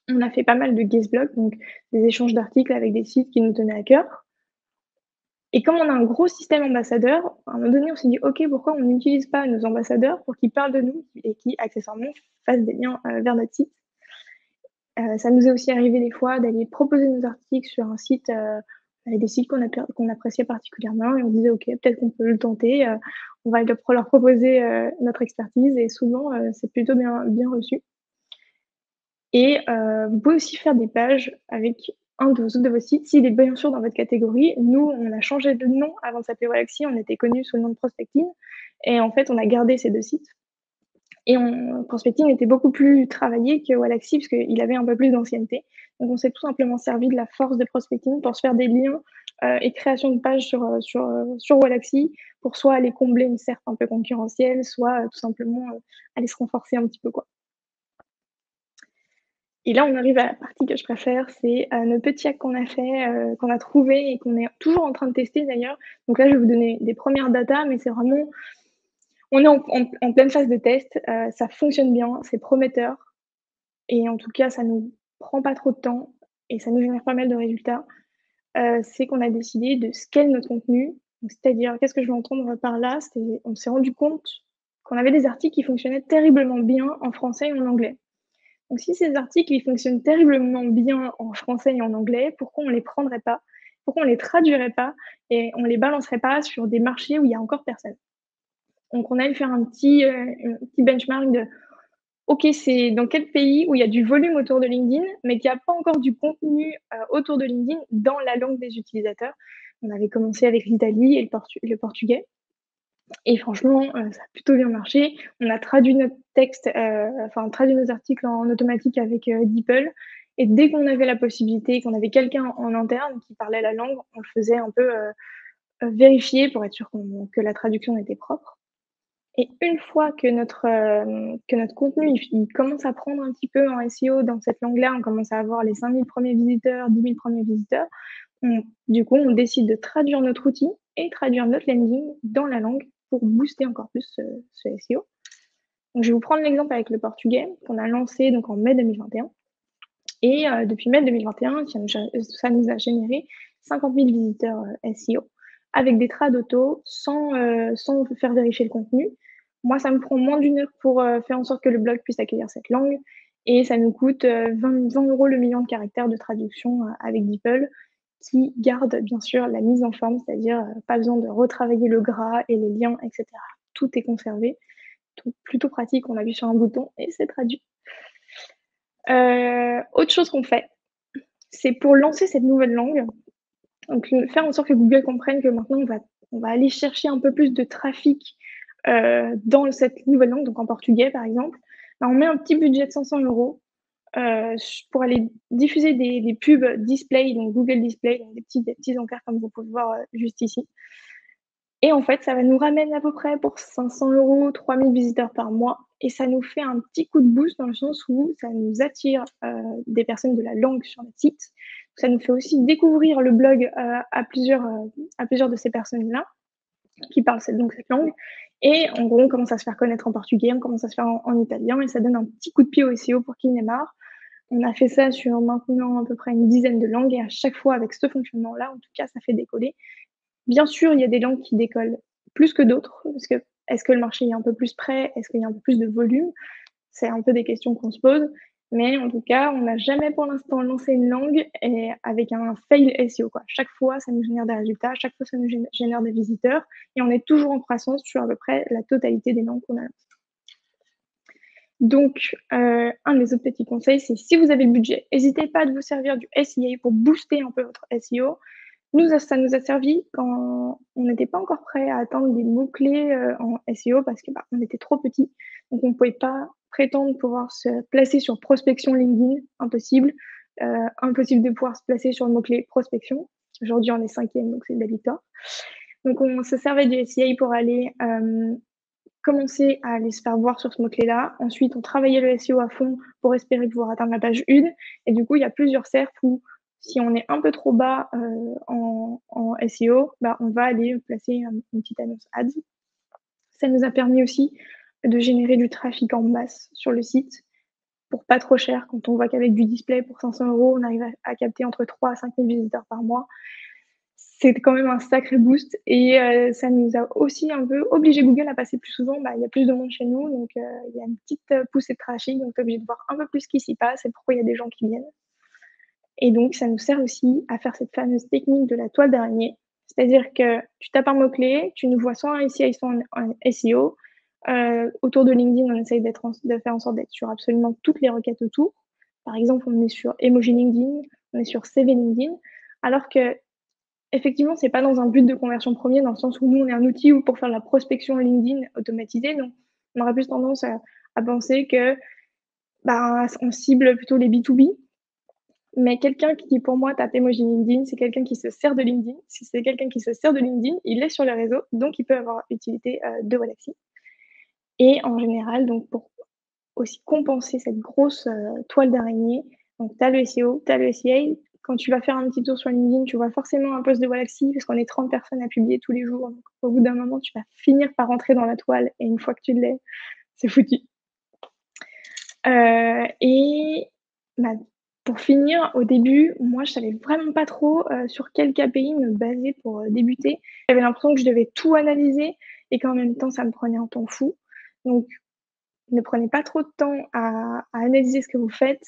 On a fait pas mal de guest blogs, donc des échanges d'articles avec des sites qui nous tenaient à cœur. Et comme on a un gros système ambassadeur, à un moment donné, on s'est dit: «OK, pourquoi on n'utilise pas nos ambassadeurs pour qu'ils parlent de nous et qui, accessoirement, fassent des liens, vers notre site?» Ça nous est aussi arrivé des fois d'aller proposer nos articles sur un site, avec des sites qu'on appréciait particulièrement et on disait: «OK, peut-être qu'on peut le tenter, on va leur proposer, notre expertise» et souvent, c'est plutôt bien reçu. Et vous pouvez aussi faire des pages avec un de vos sites, s'il est bien sûr dans votre catégorie. Nous, on a changé de nom avant de s'appeler Wallaxy, on était connus sous le nom de Prospecting et en fait, on a gardé ces 2 sites et Prospecting était beaucoup plus travaillé que Wallaxy parce qu'il avait un peu plus d'ancienneté. Donc on s'est tout simplement servi de la force de Prospecting pour se faire des liens, et création de pages sur Wallaxy pour soit aller combler une certes un peu concurrentielle, soit, tout simplement, aller se renforcer un petit peu, quoi. Et là, on arrive à la partie que je préfère, c'est, notre petit hack qu'on a fait, qu'on a trouvé et qu'on est toujours en train de tester d'ailleurs. Donc là, je vais vous donner des premières datas, mais c'est vraiment on est en pleine phase de test, ça fonctionne bien, c'est prometteur et en tout cas, ça nous prend pas trop de temps et ça nous génère pas mal de résultats. C'est qu'on a décidé de scale notre contenu. Donc c'est-à-dire, qu'est-ce que je veux entendre par là? C'est on s'est rendu compte qu'on avait des articles qui fonctionnaient terriblement bien en français et en anglais. Donc si ces articles, ils fonctionnent terriblement bien en français et en anglais, pourquoi on les prendrait pas? Pourquoi on les traduirait pas et on les balancerait pas sur des marchés où il y a encore personne? Donc on allait faire un petit benchmark de OK, c'est dans quel pays où il y a du volume autour de LinkedIn, mais qu'il y a pas encore du contenu, autour de LinkedIn dans la langue des utilisateurs. On avait commencé avec l'Italie et le portugais et franchement, ça a plutôt bien marché. On a traduit notre texte, enfin traduit nos articles en automatique avec, DeepL et dès qu'on avait la possibilité, qu'on avait quelqu'un en interne qui parlait la langue, on le faisait un peu, vérifier pour être sûr que la traduction était propre et une fois que notre contenu, il commence à prendre un petit peu en SEO dans cette langue-là, on commence à avoir les 5 000 premiers visiteurs, 10 000 premiers visiteurs, on décide de traduire notre outil et traduire notre landing dans la langue pour booster encore plus ce SEO. Donc je vais vous prendre l'exemple avec le portugais qu'on a lancé donc en mai 2021 et depuis mai 2021, ça nous a généré 50 000 visiteurs, SEO avec des trades auto sans faire vérifier le contenu. Moi, ça me prend moins d'1 heure pour, faire en sorte que le blog puisse accueillir cette langue et ça nous coûte 20 € le million de caractères de traduction avec DeepL, qui garde bien sûr la mise en forme, c'est-à-dire pas besoin de retravailler le gras et les liens, etc. Tout est conservé, tout plutôt pratique, on appuie sur un bouton et c'est traduit. Autre chose qu'on fait, c'est pour lancer cette nouvelle langue, donc faire en sorte que Google comprenne que maintenant on va aller chercher un peu plus de trafic dans cette nouvelle langue, donc en portugais par exemple. Bah, on met un petit budget de 500 € pour aller diffuser des pubs display, donc Google Display, donc des petits encarts comme vous pouvez voir juste ici. Et en fait, ça va nous ramener à peu près pour 500 €, 3000 visiteurs par mois et ça nous fait un petit coup de boost dans le sens où ça nous attire des personnes de la langue sur notre site. Ça nous fait aussi découvrir le blog à plusieurs de ces personnes-là qui parlent donc cette langue. Et en gros, on commence à se faire connaître en portugais, on commence à se faire en italien et ça donne un petit coup de pied au SEO pour qui démarre. On a fait ça sur maintenant à peu près une dizaine de langues et à chaque fois avec ce fonctionnement-là, en tout cas, ça fait décoller. Bien sûr, il y a des langues qui décollent plus que d'autres, parce que est-ce que le marché est un peu plus prêt? Est-ce qu'il y a un peu plus de volume? C'est un peu des questions qu'on se pose, mais en tout cas, on n'a jamais pour l'instant lancé une langue et avec un fail SEO, quoi. Chaque fois, ça nous génère des résultats, chaque fois, ça nous génère des visiteurs et on est toujours en croissance sur à peu près la totalité des langues qu'on a lancées. Donc, un des autres petits conseils, c'est si vous avez le budget, n'hésitez pas à vous servir du SEA pour booster un peu votre SEO. Ça nous a servi quand on n'était pas encore prêt à atteindre des mots-clés en SEO parce que on était trop petit. Donc, on ne pouvait pas prétendre pouvoir se placer sur prospection LinkedIn, impossible. Impossible de pouvoir se placer sur le mot-clé prospection. Aujourd'hui, on est 5e, donc c'est de la victoire. Donc, on se servait du SEA pour aller commencer à aller se faire voir sur ce mot-clé-là. Ensuite, on travaillait le SEO à fond pour espérer pouvoir atteindre la page 1. Et du coup, il y a plusieurs cercles où si on est un peu trop bas en SEO, on va aller placer une petite annonce ads. Ça nous a permis aussi de générer du trafic en masse sur le site pour pas trop cher. Quand on voit qu'avec du display pour 500 €, on arrive à capter entre 3 à 5 000 visiteurs par mois. C'est quand même un sacré boost et ça nous a aussi un peu obligé Google à passer plus souvent. Il y a plus de monde chez nous, donc il y a une petite poussée de trafic, donc tu es obligé de voir un peu plus ce qui s'y passe et pourquoi il y a des gens qui viennent. Et donc ça nous sert aussi à faire cette fameuse technique de la toile d'araignée. C'est-à-dire que tu tapes un mot-clé, tu nous vois soit en SEA, soit en SEO. Autour de LinkedIn, on essaye de faire en sorte d'être sur absolument toutes les requêtes autour. Par exemple, on est sur Emoji LinkedIn, on est sur CV LinkedIn, alors que effectivement, c'est pas dans un but de conversion premier, dans le sens où nous, on est un outil pour faire la prospection LinkedIn automatisée. Donc, on aurait plus tendance à penser que on cible plutôt les B2B. Mais quelqu'un qui, pour moi, tape emoji LinkedIn, c'est quelqu'un qui se sert de LinkedIn. Si c'est quelqu'un qui se sert de LinkedIn, il est sur les réseaux, donc il peut avoir utilité de Wadaxy. Et en général, donc pour aussi compenser cette grosse toile d'araignée, donc tu as le SEO, tu as le SEA. Quand tu vas faire un petit tour sur LinkedIn, tu vois forcément un post de Wadaxy parce qu'on est 30 personnes à publier tous les jours. Donc au bout d'un moment, tu vas finir par rentrer dans la toile et une fois que tu l'es, c'est foutu. Et pour finir, au début, moi, je savais vraiment pas trop sur quel KPI me baser pour débuter. J'avais l'impression que je devais tout analyser et qu'en même temps, ça me prenait un temps fou. Donc, ne prenez pas trop de temps à analyser ce que vous faites.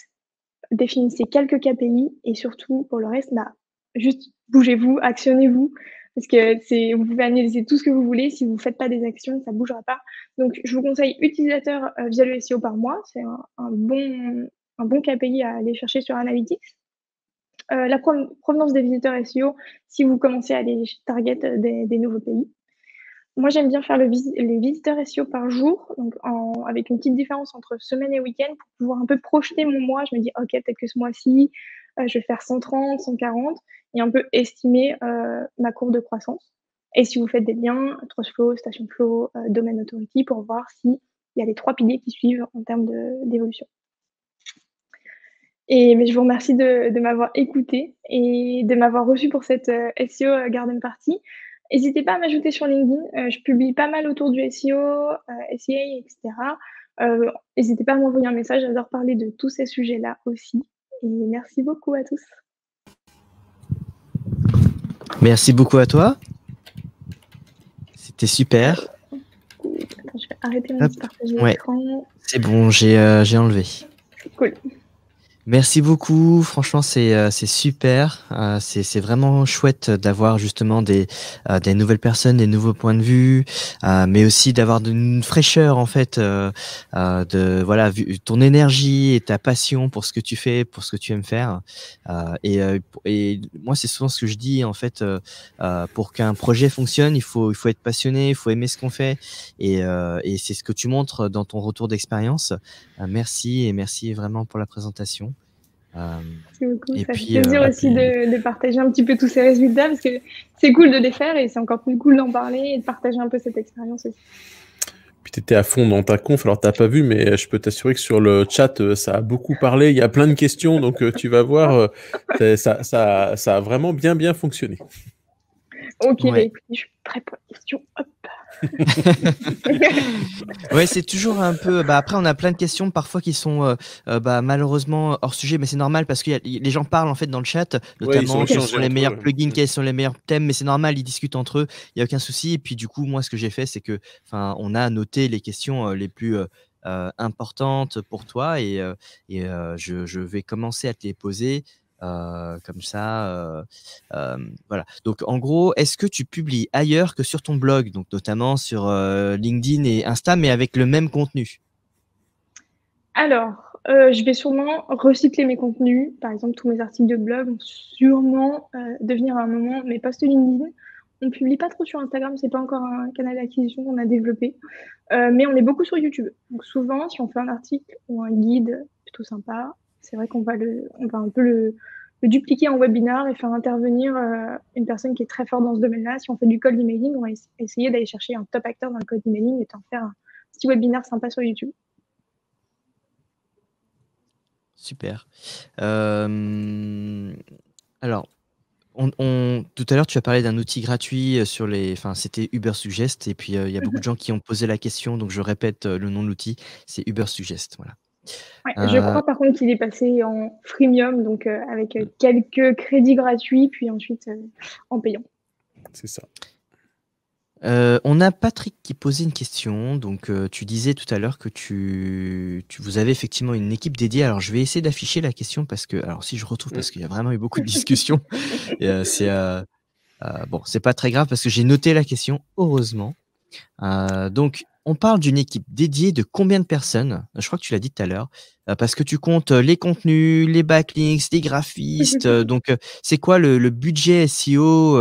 Définissez quelques KPI et surtout, pour le reste, juste bougez-vous, actionnez-vous. Parce que vous pouvez analyser tout ce que vous voulez. Si vous ne faites pas des actions, ça ne bougera pas. Donc, je vous conseille utilisateur via le SEO par mois. C'est un bon KPI à aller chercher sur Analytics. La provenance des visiteurs SEO, si vous commencez à aller target des nouveaux pays. Moi, j'aime bien faire les visiteurs SEO par jour, donc avec une petite différence entre semaine et week-end pour pouvoir un peu projeter mon mois. Je me dis, OK, peut-être que ce mois-ci, je vais faire 130, 140 et un peu estimer ma courbe de croissance. Et si vous faites des liens, Trustflow, Stationflow, Domain Authority, pour voir s'il y a les 3 piliers qui suivent en termes d'évolution. Mais je vous remercie de m'avoir écouté et de m'avoir reçu pour cette SEO Garden Party. N'hésitez pas à m'ajouter sur LinkedIn. Je publie pas mal autour du SEO, SEA, etc. N'hésitez pas à m'envoyer un message. J'adore parler de tous ces sujets-là aussi. Et merci beaucoup à tous. Merci beaucoup à toi. C'était super. Attends, je vais arrêter mon petit partage d'écran. Ouais. C'est bon, j'ai enlevé. Cool. Merci beaucoup. Franchement, c'est super. C'est vraiment chouette d'avoir justement des nouvelles personnes, des nouveaux points de vue, mais aussi d'avoir une fraîcheur en fait, de voilà, ton énergie et ta passion pour ce que tu fais, pour ce que tu aimes faire. Et moi, c'est souvent ce que je dis en fait. Pour qu'un projet fonctionne, il faut être passionné, il faut aimer ce qu'on fait, et c'est ce que tu montres dans ton retour d'expérience. Merci et merci vraiment pour la présentation. Euh, Merci beaucoup. et Ça fait puis, plaisir aussi de partager un petit peu tous ces résultats parce que c'est cool de les faire et c'est encore plus cool d'en parler et de partager un peu cette expérience aussi. Puis tu étais à fond dans ta conf, alors t'as pas vu, mais je peux t'assurer que sur le chat, ça a beaucoup parlé, il y a plein de questions, donc tu vas voir, ça a vraiment bien fonctionné. Ok, bah ouais. écoutez, je suis prête pour la question. Hop. Ouais, c'est toujours un peu. Bah après, on a plein de questions parfois qui sont bah, malheureusement hors sujet, mais c'est normal parce que les gens parlent en fait dans le chat, Ouais, ils sont notamment quels échangés sont les entre meilleurs eux. plugins, quels sont les meilleurs thèmes, mais c'est normal, ils discutent entre eux, il y a aucun souci. Et puis du coup, moi, ce que j'ai fait, c'est que, enfin, on a noté les questions les plus importantes pour toi et je vais commencer à te les poser. Comme ça, voilà. Donc, en gros, est-ce que tu publies ailleurs que sur ton blog, donc notamment sur LinkedIn et Insta, mais avec le même contenu? Alors, je vais sûrement recycler mes contenus. Par exemple, tous mes articles de blog vont sûrement devenir à un moment mes posts LinkedIn. On publie pas trop sur Instagram, c'est pas encore un canal d'acquisition qu'on a développé, mais on est beaucoup sur YouTube. Donc souvent, si on fait un article ou un guide plutôt sympa, c'est vrai on va un peu le dupliquer en webinar et faire intervenir une personne qui est très forte dans ce domaine-là. Si on fait du cold emailing, on va essayer d'aller chercher un top acteur dans le cold emailing et d'en faire un petit webinaire sympa sur YouTube. Super. Alors, tout à l'heure, tu as parlé d'un outil gratuit sur les. Enfin, c'était Uber Suggest. Et puis, il y a beaucoup de gens qui ont posé la question. Donc, je répète le nom de l'outil. C'est Uber Suggest. Voilà. Ouais, je crois par contre qu'il est passé en freemium, donc avec quelques crédits gratuits, puis ensuite en payant. C'est ça. On a Patrick qui posait une question. Donc, tu disais tout à l'heure que vous avez effectivement une équipe dédiée. Alors, je vais essayer d'afficher la question parce que, alors, si je retrouve, parce qu'il y a vraiment eu beaucoup de discussions. Et, bon, c'est pas très grave parce que j'ai noté la question, heureusement. Donc, on parle d'une équipe dédiée de combien de personnes? Je crois que tu l'as dit tout à l'heure, parce que tu comptes les contenus, les backlinks, les graphistes. Donc, c'est quoi le budget SEO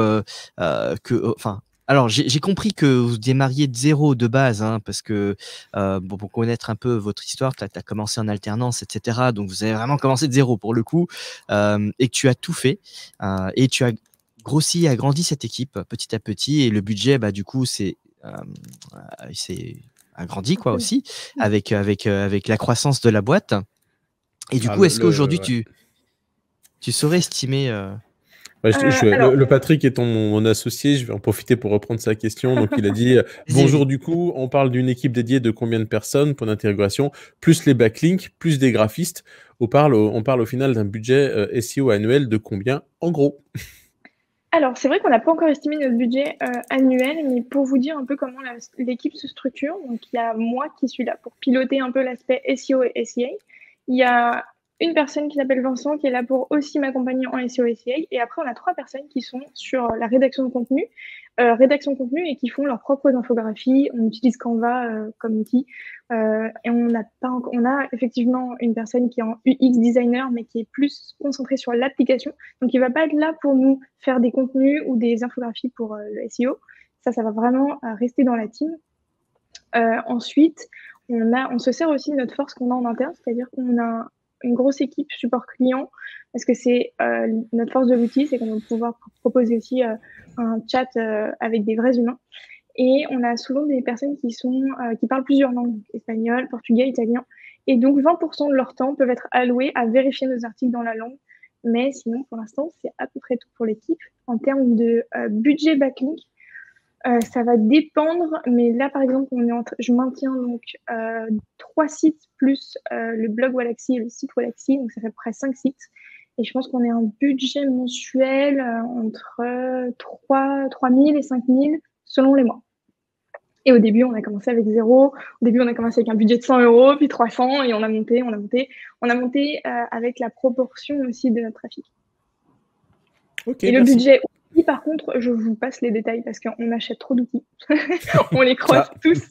enfin, alors, j'ai compris que vous démarriez de zéro de base, hein, parce que bon, pour connaître un peu votre histoire, tu as commencé en alternance, etc. Donc, vous avez vraiment commencé de zéro pour le coup, et que tu as tout fait, et tu as grossi, agrandi cette équipe petit à petit, et le budget, bah, du coup, c'est agrandi quoi aussi avec la croissance de la boîte. Et du Ah, coup, est-ce qu'aujourd'hui ouais. tu saurais estimer Ouais, Alors, le Patrick étant mon associé, je vais en profiter pour reprendre sa question. Donc, il a dit Vas-y. bonjour, du coup, on parle d'une équipe dédiée de combien de personnes, point d'interrogation, plus les backlinks, plus des graphistes. On parle au final d'un budget SEO annuel de combien, en gros? c'est vrai qu'on n'a pas encore estimé notre budget annuel, mais pour vous dire un peu comment l'équipe se structure, donc il y a moi qui suis là pour piloter un peu l'aspect SEO et SEA. Il y a une personne qui s'appelle Vincent qui est là pour aussi m'accompagner en SEO et SEA. Et après, on a trois personnes qui sont sur la rédaction de contenu et qui font leurs propres infographies. On utilise Canva comme outil. Et on a effectivement une personne qui est en UX designer, mais qui est plus concentrée sur l'application. Donc, il va pas être là pour nous faire des contenus ou des infographies pour le SEO. Ça va vraiment rester dans la team. Ensuite, on se sert aussi de notre force qu'on a en interne, c'est-à-dire qu'on a une grosse équipe support client, parce que c'est notre force de l'outil, c'est qu'on va pouvoir proposer aussi un chat avec des vrais humains. Et on a souvent des personnes qui parlent plusieurs langues, donc espagnol, portugais, italien. Et donc 20% de leur temps peuvent être alloués à vérifier nos articles dans la langue. Mais sinon, pour l'instant, c'est à peu près tout pour l'équipe. En termes de budget backlink, ça va dépendre, mais là, par exemple, je maintiens donc trois sites plus le blog Wallaxy et le site Wallaxy, donc ça fait à peu près 5 sites. Et je pense qu'on est un budget mensuel entre 3 000 et 5 000 selon les mois. Et au début, on a commencé avec 0. Au début, on a commencé avec un budget de 100 €, puis 300, et on a monté, on a monté. On a monté avec la proportion aussi de notre trafic. Ok, Et le merci. budget outils, par contre, je vous passe les détails parce qu'on achète trop d'outils. On les croise Ça. tous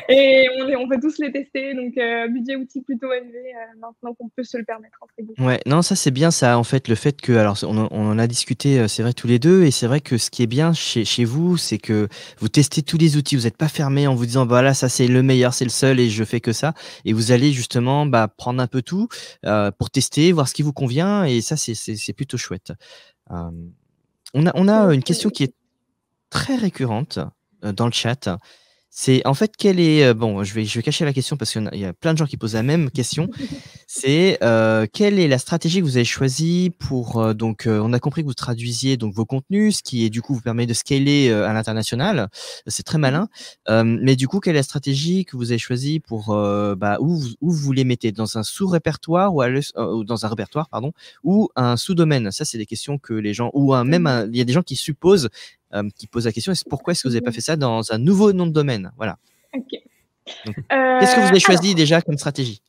et on veut tous les tester. Donc, budget outils plutôt élevé maintenant qu'on peut se le permettre, entre guillemets. Ouais, non, ça c'est bien ça, en fait, le fait que, alors on en a discuté, c'est vrai tous les deux, et c'est vrai que ce qui est bien chez vous, c'est que vous testez tous les outils. Vous n'êtes pas fermé en vous disant, bah là, ça c'est le meilleur, c'est le seul, et je fais que ça. Et vous allez justement prendre un peu tout pour tester, voir ce qui vous convient, et ça c'est plutôt chouette. Euh, on C'est a une c'est question qui est très récurrente dans le chat. C'est en fait, quelle est, bon, je vais cacher la question parce qu'il y a plein de gens qui posent la même question. C'est, quelle est la stratégie que vous avez choisie pour, donc, on a compris que vous traduisiez donc vos contenus, ce qui est du coup vous permet de scaler, à l'international. C'est très Mmh. malin. Mais du coup, quelle est la stratégie que vous avez choisie pour, où vous les mettez? Dans un sous-répertoire ou dans un répertoire, pardon, ou un sous-domaine? Ça, c'est des questions que les gens, ou Mmh. il y a des gens qui supposent, qui posent la question: Pourquoi est-ce que vous n'avez pas Mmh. fait ça dans un nouveau nom de domaine? Voilà. OK. Donc, qu'est-ce que vous avez choisi Alors déjà comme stratégie?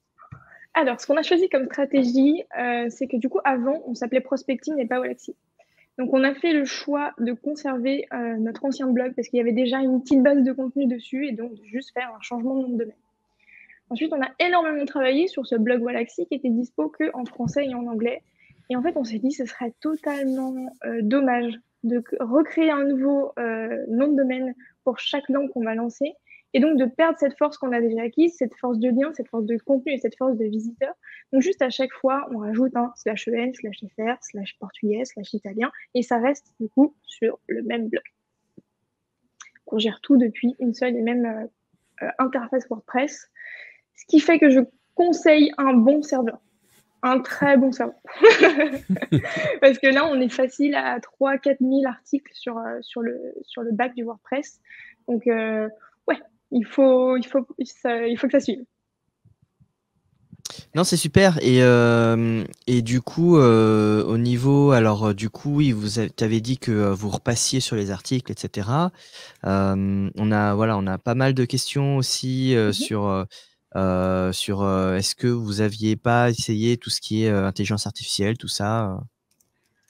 ce qu'on a choisi comme stratégie, c'est que du coup, avant, on s'appelait Prospecting et pas Wallaxy. Donc on a fait le choix de conserver, notre ancien blog parce qu'il y avait déjà une petite base de contenu dessus et donc de juste faire un changement de nom de domaine. Ensuite, on a énormément travaillé sur ce blog Wallaxy qui était dispo qu'en français et en anglais. Et en fait, on s'est dit ce serait totalement dommage de recréer un nouveau nom de domaine pour chaque langue qu'on va lancer. Et donc de perdre cette force qu'on a déjà acquise, cette force de lien, cette force de contenu et cette force de visiteurs. Donc juste à chaque fois, on rajoute un /en/fr, /portugais, /italien, et ça reste du coup sur le même blog. On gère tout depuis une seule et même interface WordPress. Ce qui fait que je conseille un bon serveur, un très bon serveur. Parce que là, on est facile à 3 000 à 4 000 articles sur le back du WordPress. Donc, ouais, il faut que ça suive. Non, c'est super. Et du coup, au niveau, alors du coup, oui, t'avais dit que vous repassiez sur les articles, etc. On a pas mal de questions aussi Mhm. sur est-ce que vous aviez pas essayé tout ce qui est intelligence artificielle, tout ça?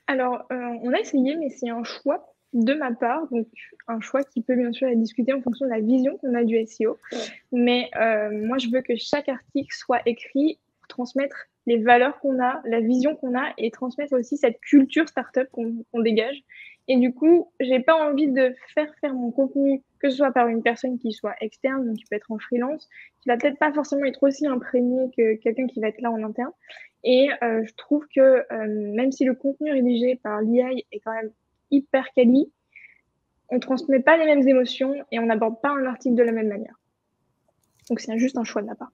Alors, on a essayé, mais c'est un choix de ma part. Donc, un choix qui peut bien sûr être discuté en fonction de la vision qu'on a du SEO. Mais moi, je veux que chaque article soit écrit pour transmettre les valeurs qu'on a, la vision qu'on a et transmettre aussi cette culture startup qu'on dégage. Et du coup, j'ai pas envie de faire mon contenu, que ce soit par une personne qui soit externe, donc qui peut être en freelance, qui va peut-être pas forcément être aussi imprégné que quelqu'un qui va être là en interne. Et je trouve que même si le contenu rédigé par l'IA est quand même hyper quali, on transmet pas les mêmes émotions et on n'aborde pas un article de la même manière. Donc c'est juste un choix de ma part.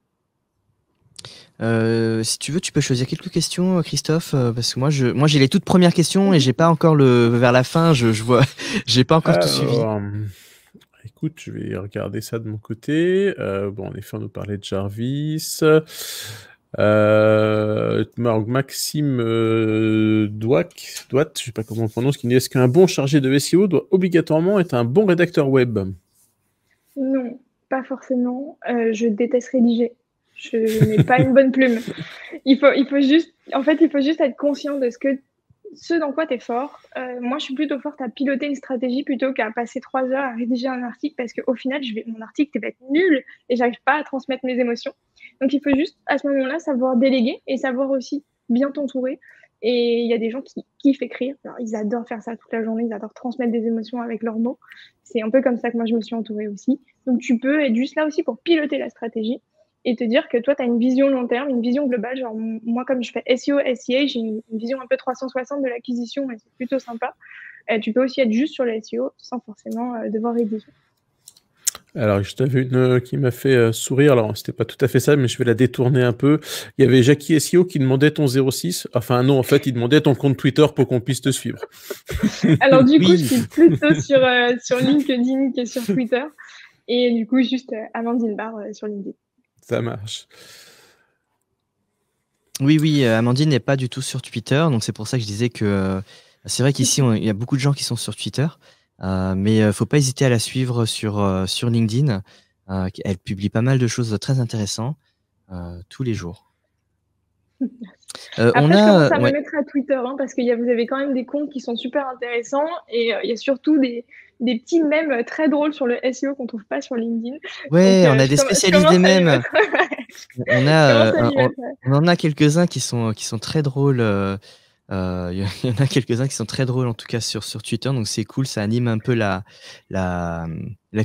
Si tu veux, tu peux choisir quelques questions, Christophe, parce que moi j'ai les toutes premières questions et j'ai pas encore vers la fin, je vois, j'ai pas encore tout suivi. Alors, écoute, je vais regarder ça de mon côté. Bon, en effet, on nous parlait de Jarvis. Maxime Douat, je sais pas comment on prononce, qui dit: est-ce qu'un bon chargé de SEO doit obligatoirement être un bon rédacteur web? Non, pas forcément. Je déteste rédiger. Je n'ai pas une bonne plume. Il faut juste, en fait, il faut juste être conscient de ce dans quoi tu es fort. Moi, je suis plutôt forte à piloter une stratégie plutôt qu'à passer 3 heures à rédiger un article parce qu'au final, mon article va être nul et j'arrive pas à transmettre mes émotions. Donc, il faut juste, à ce moment-là, savoir déléguer et savoir aussi bien t'entourer. Et il y a des gens qui kiffent écrire. Alors, ils adorent faire ça toute la journée. Ils adorent transmettre des émotions avec leurs mots. C'est un peu comme ça que moi, je me suis entourée aussi. Donc, tu peux être juste là aussi pour piloter la stratégie et te dire que toi, tu as une vision long terme, une vision globale. Genre, moi, comme je fais SEO, SEA, j'ai une vision un peu 360 de l'acquisition et c'est plutôt sympa. Tu peux aussi être juste sur le SEO sans forcément devoir rédiger. Alors, je t'avais une qui m'a fait sourire. Alors, c'était pas tout à fait ça, mais je vais la détourner un peu. Il y avait Jackie SEO qui demandait ton 06. Enfin, non, en fait, il demandait ton compte Twitter pour qu'on puisse te suivre. Alors, du coup, Oui. je suis plutôt sur LinkedIn que sur Twitter. Et du coup, juste Amandine Barre sur LinkedIn. Ça marche. Oui, Amandine n'est pas du tout sur Twitter, donc c'est pour ça que je disais que c'est vrai qu'ici il y a beaucoup de gens qui sont sur Twitter. Mais faut pas hésiter à la suivre sur LinkedIn. Elle publie pas mal de choses très intéressantes tous les jours. Après, je commence à me ouais. mettre à Twitter, hein, parce que vous avez quand même des comptes qui sont super intéressants et il y a surtout des petits mèmes très drôles sur le SEO qu'on trouve pas sur LinkedIn. Ouais, Donc, on a des spécialistes des mèmes. On en a quelques-uns qui sont très drôles. Il y en a quelques-uns qui sont très drôles en tout cas sur Twitter, donc c'est cool, ça anime un peu la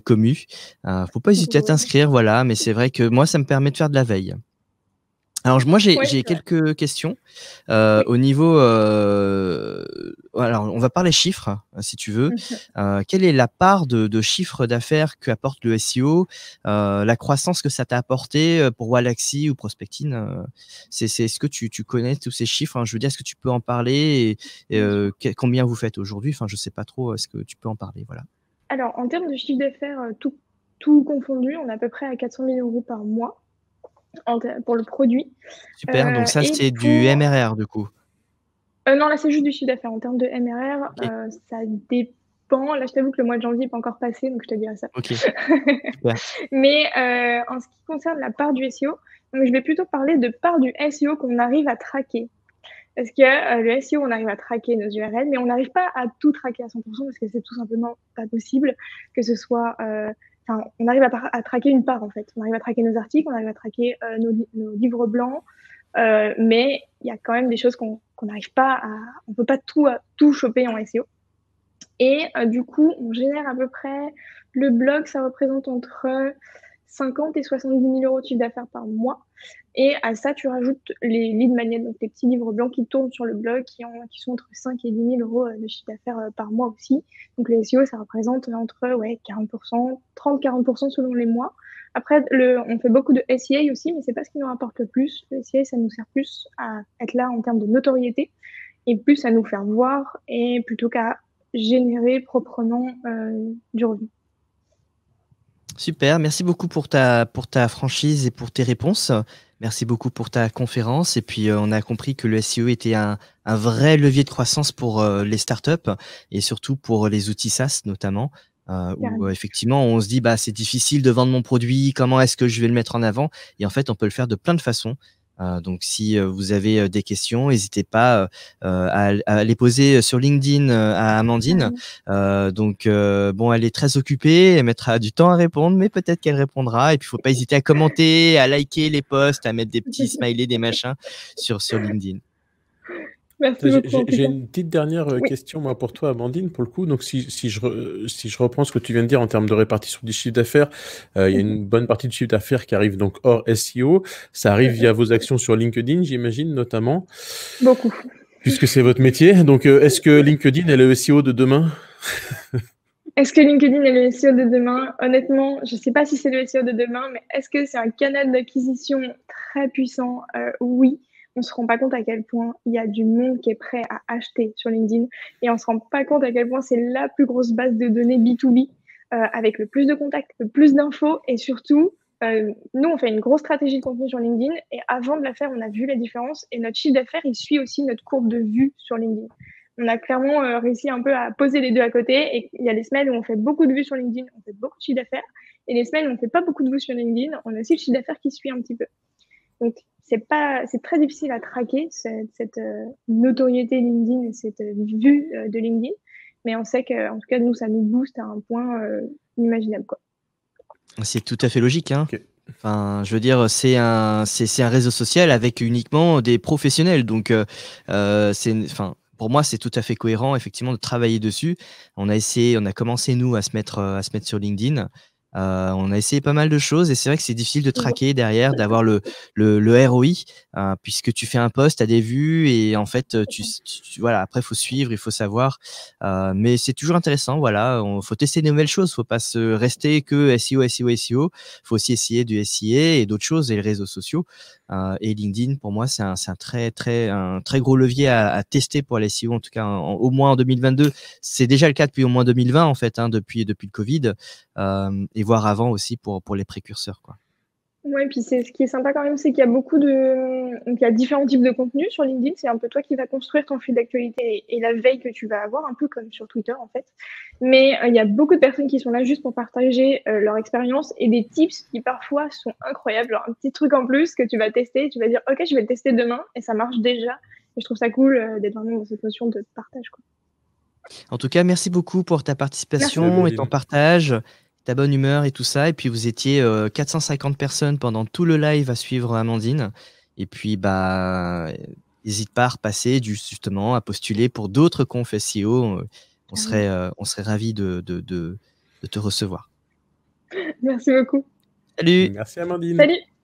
commu. Faut pas hésiter à t'inscrire, voilà, mais c'est vrai que moi ça me permet de faire de la veille. Alors moi j'ai quelques questions au niveau. Alors on va parler chiffres si tu veux. Quelle est la part de chiffre d'affaires qu'apporte le SEO, la croissance que ça t'a apporté pour Wallaxy ou Prospectine, est-ce que tu connais tous ces chiffres, hein, je veux dire, est-ce que tu peux en parler et combien vous faites aujourd'hui? Enfin, je sais pas trop. Est-ce que tu peux en parler? Voilà. Alors, en termes de chiffre d'affaires, tout confondu, on est à peu près à 400 000 € par mois pour le produit. Super, donc ça c'est du MRR du coup. Non, là c'est juste du chiffre d'affaires. En termes de MRR, Okay. Ça dépend. Là, je t'avoue que le mois de janvier n'est pas encore passé, donc je te dirai ça. Ok, super. Mais en ce qui concerne la part du SEO, donc je vais plutôt parler de part du SEO qu'on arrive à traquer. Parce que le SEO, on arrive à traquer nos URL, mais on n'arrive pas à tout traquer à 100% parce que c'est tout simplement pas possible que ce soit... on arrive à traquer une part, en fait. On arrive à traquer nos articles, on arrive à traquer nos livres blancs, mais il y a quand même des choses qu'on n'arrive pas à... On peut pas tout choper en SEO. Et du coup, on génère à peu près... Le blog, ça représente entre 50 et 70 000 € de chiffre d'affaires par mois. Et à ça, tu rajoutes les lead magnets, donc les petits livres blancs qui tournent sur le blog, qui sont entre 5 et 10 000 € de chiffre d'affaires par mois aussi. Donc les SEO, ça représente entre 40%, 30-40% selon les mois. Après, on fait beaucoup de SEA aussi, mais c'est pas ce qui nous rapporte le plus. Le SEA, ça nous sert plus à être là en termes de notoriété et plus à nous faire voir et plutôt qu'à générer proprement du revenu. Super, merci beaucoup pour ta franchise et pour tes réponses. Merci beaucoup pour ta conférence. Et puis, on a compris que le SEO était un vrai levier de croissance pour les startups et surtout pour les outils SaaS notamment, où effectivement, on se dit, bah, c'est difficile de vendre mon produit, comment est-ce que je vais le mettre en avant? Et en fait, on peut le faire de plein de façons. Donc, si vous avez des questions, n'hésitez pas à les poser sur LinkedIn à Amandine. Bon, elle est très occupée, elle mettra du temps à répondre, mais peut-être qu'elle répondra. Et puis, il faut pas hésiter à commenter, à liker les posts, à mettre des petits smileys, des machins sur LinkedIn. Merci beaucoup. J'ai une petite dernière question moi pour toi, Amandine, pour le coup. Donc, si je reprends ce que tu viens de dire en termes de répartition du chiffre d'affaires, il y a une bonne partie du chiffre d'affaires qui arrive donc hors SEO. Ça arrive via vos actions sur LinkedIn, j'imagine, notamment. Beaucoup. Puisque c'est votre métier. Donc, est-ce que LinkedIn est le SEO de demain? Est-ce que LinkedIn est le SEO de demain? Honnêtement, je ne sais pas si c'est le SEO de demain, mais est-ce que c'est un canal d'acquisition très puissant? Oui. On ne se rend pas compte à quel point il y a du monde qui est prêt à acheter sur LinkedIn et on ne se rend pas compte à quel point c'est la plus grosse base de données B2B avec le plus de contacts, le plus d'infos et surtout, nous, on fait une grosse stratégie de contenu sur LinkedIn et avant de la faire, on a vu la différence et notre chiffre d'affaires, il suit aussi notre courbe de vue sur LinkedIn. On a clairement réussi un peu à poser les deux à côté et il y a des semaines où on fait beaucoup de vues sur LinkedIn, on fait beaucoup de chiffre d'affaires et les semaines où on ne fait pas beaucoup de vues sur LinkedIn, on a aussi le chiffre d'affaires qui suit un petit peu. Donc, c'est très difficile à traquer cette notoriété LinkedIn et cette vue de LinkedIn, mais on sait qu'en tout cas, nous, ça nous booste à un point inimaginable, quoi. C'est tout à fait logique, hein. Okay. Enfin, je veux dire, c'est un réseau social avec uniquement des professionnels. Donc, pour moi, c'est tout à fait cohérent, effectivement, de travailler dessus. On a commencé, nous, à se mettre sur LinkedIn. On a essayé pas mal de choses et c'est vrai que c'est difficile de traquer derrière, d'avoir le ROI, puisque tu fais un post, tu as des vues et en fait, voilà, après, il faut suivre, il faut savoir. Mais c'est toujours intéressant, voilà. Faut tester de nouvelles choses, faut pas se rester que SEO, SEO, SEO. Faut aussi essayer du SIA et d'autres choses et les réseaux sociaux. Et LinkedIn, pour moi, c'est un très gros levier à tester pour les SEO, en tout cas, au moins en 2022. C'est déjà le cas depuis au moins 2020, en fait, hein, depuis le Covid. Et voir avant aussi pour les précurseurs, quoi. Ouais, puis ce qui est sympa quand même, c'est qu'il y a donc il y a différents types de contenus sur LinkedIn. C'est un peu toi qui vas construire ton fil d'actualité et la veille que tu vas avoir, un peu comme sur Twitter en fait. Mais il y a beaucoup de personnes qui sont là juste pour partager leur expérience et des tips qui parfois sont incroyables. Genre un petit truc en plus que tu vas tester, tu vas dire ok, je vais le tester demain et ça marche déjà. Et je trouve ça cool d'être vraiment dans cette notion de partage, quoi. En tout cas, merci beaucoup pour ta Merci. participation et ton partage, ta bonne humeur et tout ça. Et puis, vous étiez 450 personnes pendant tout le live à suivre Amandine. Et puis, bah, n'hésite pas à repasser justement à postuler pour d'autres confs SEO. On serait ravis de te recevoir. Merci beaucoup. Salut! Merci Amandine. Salut!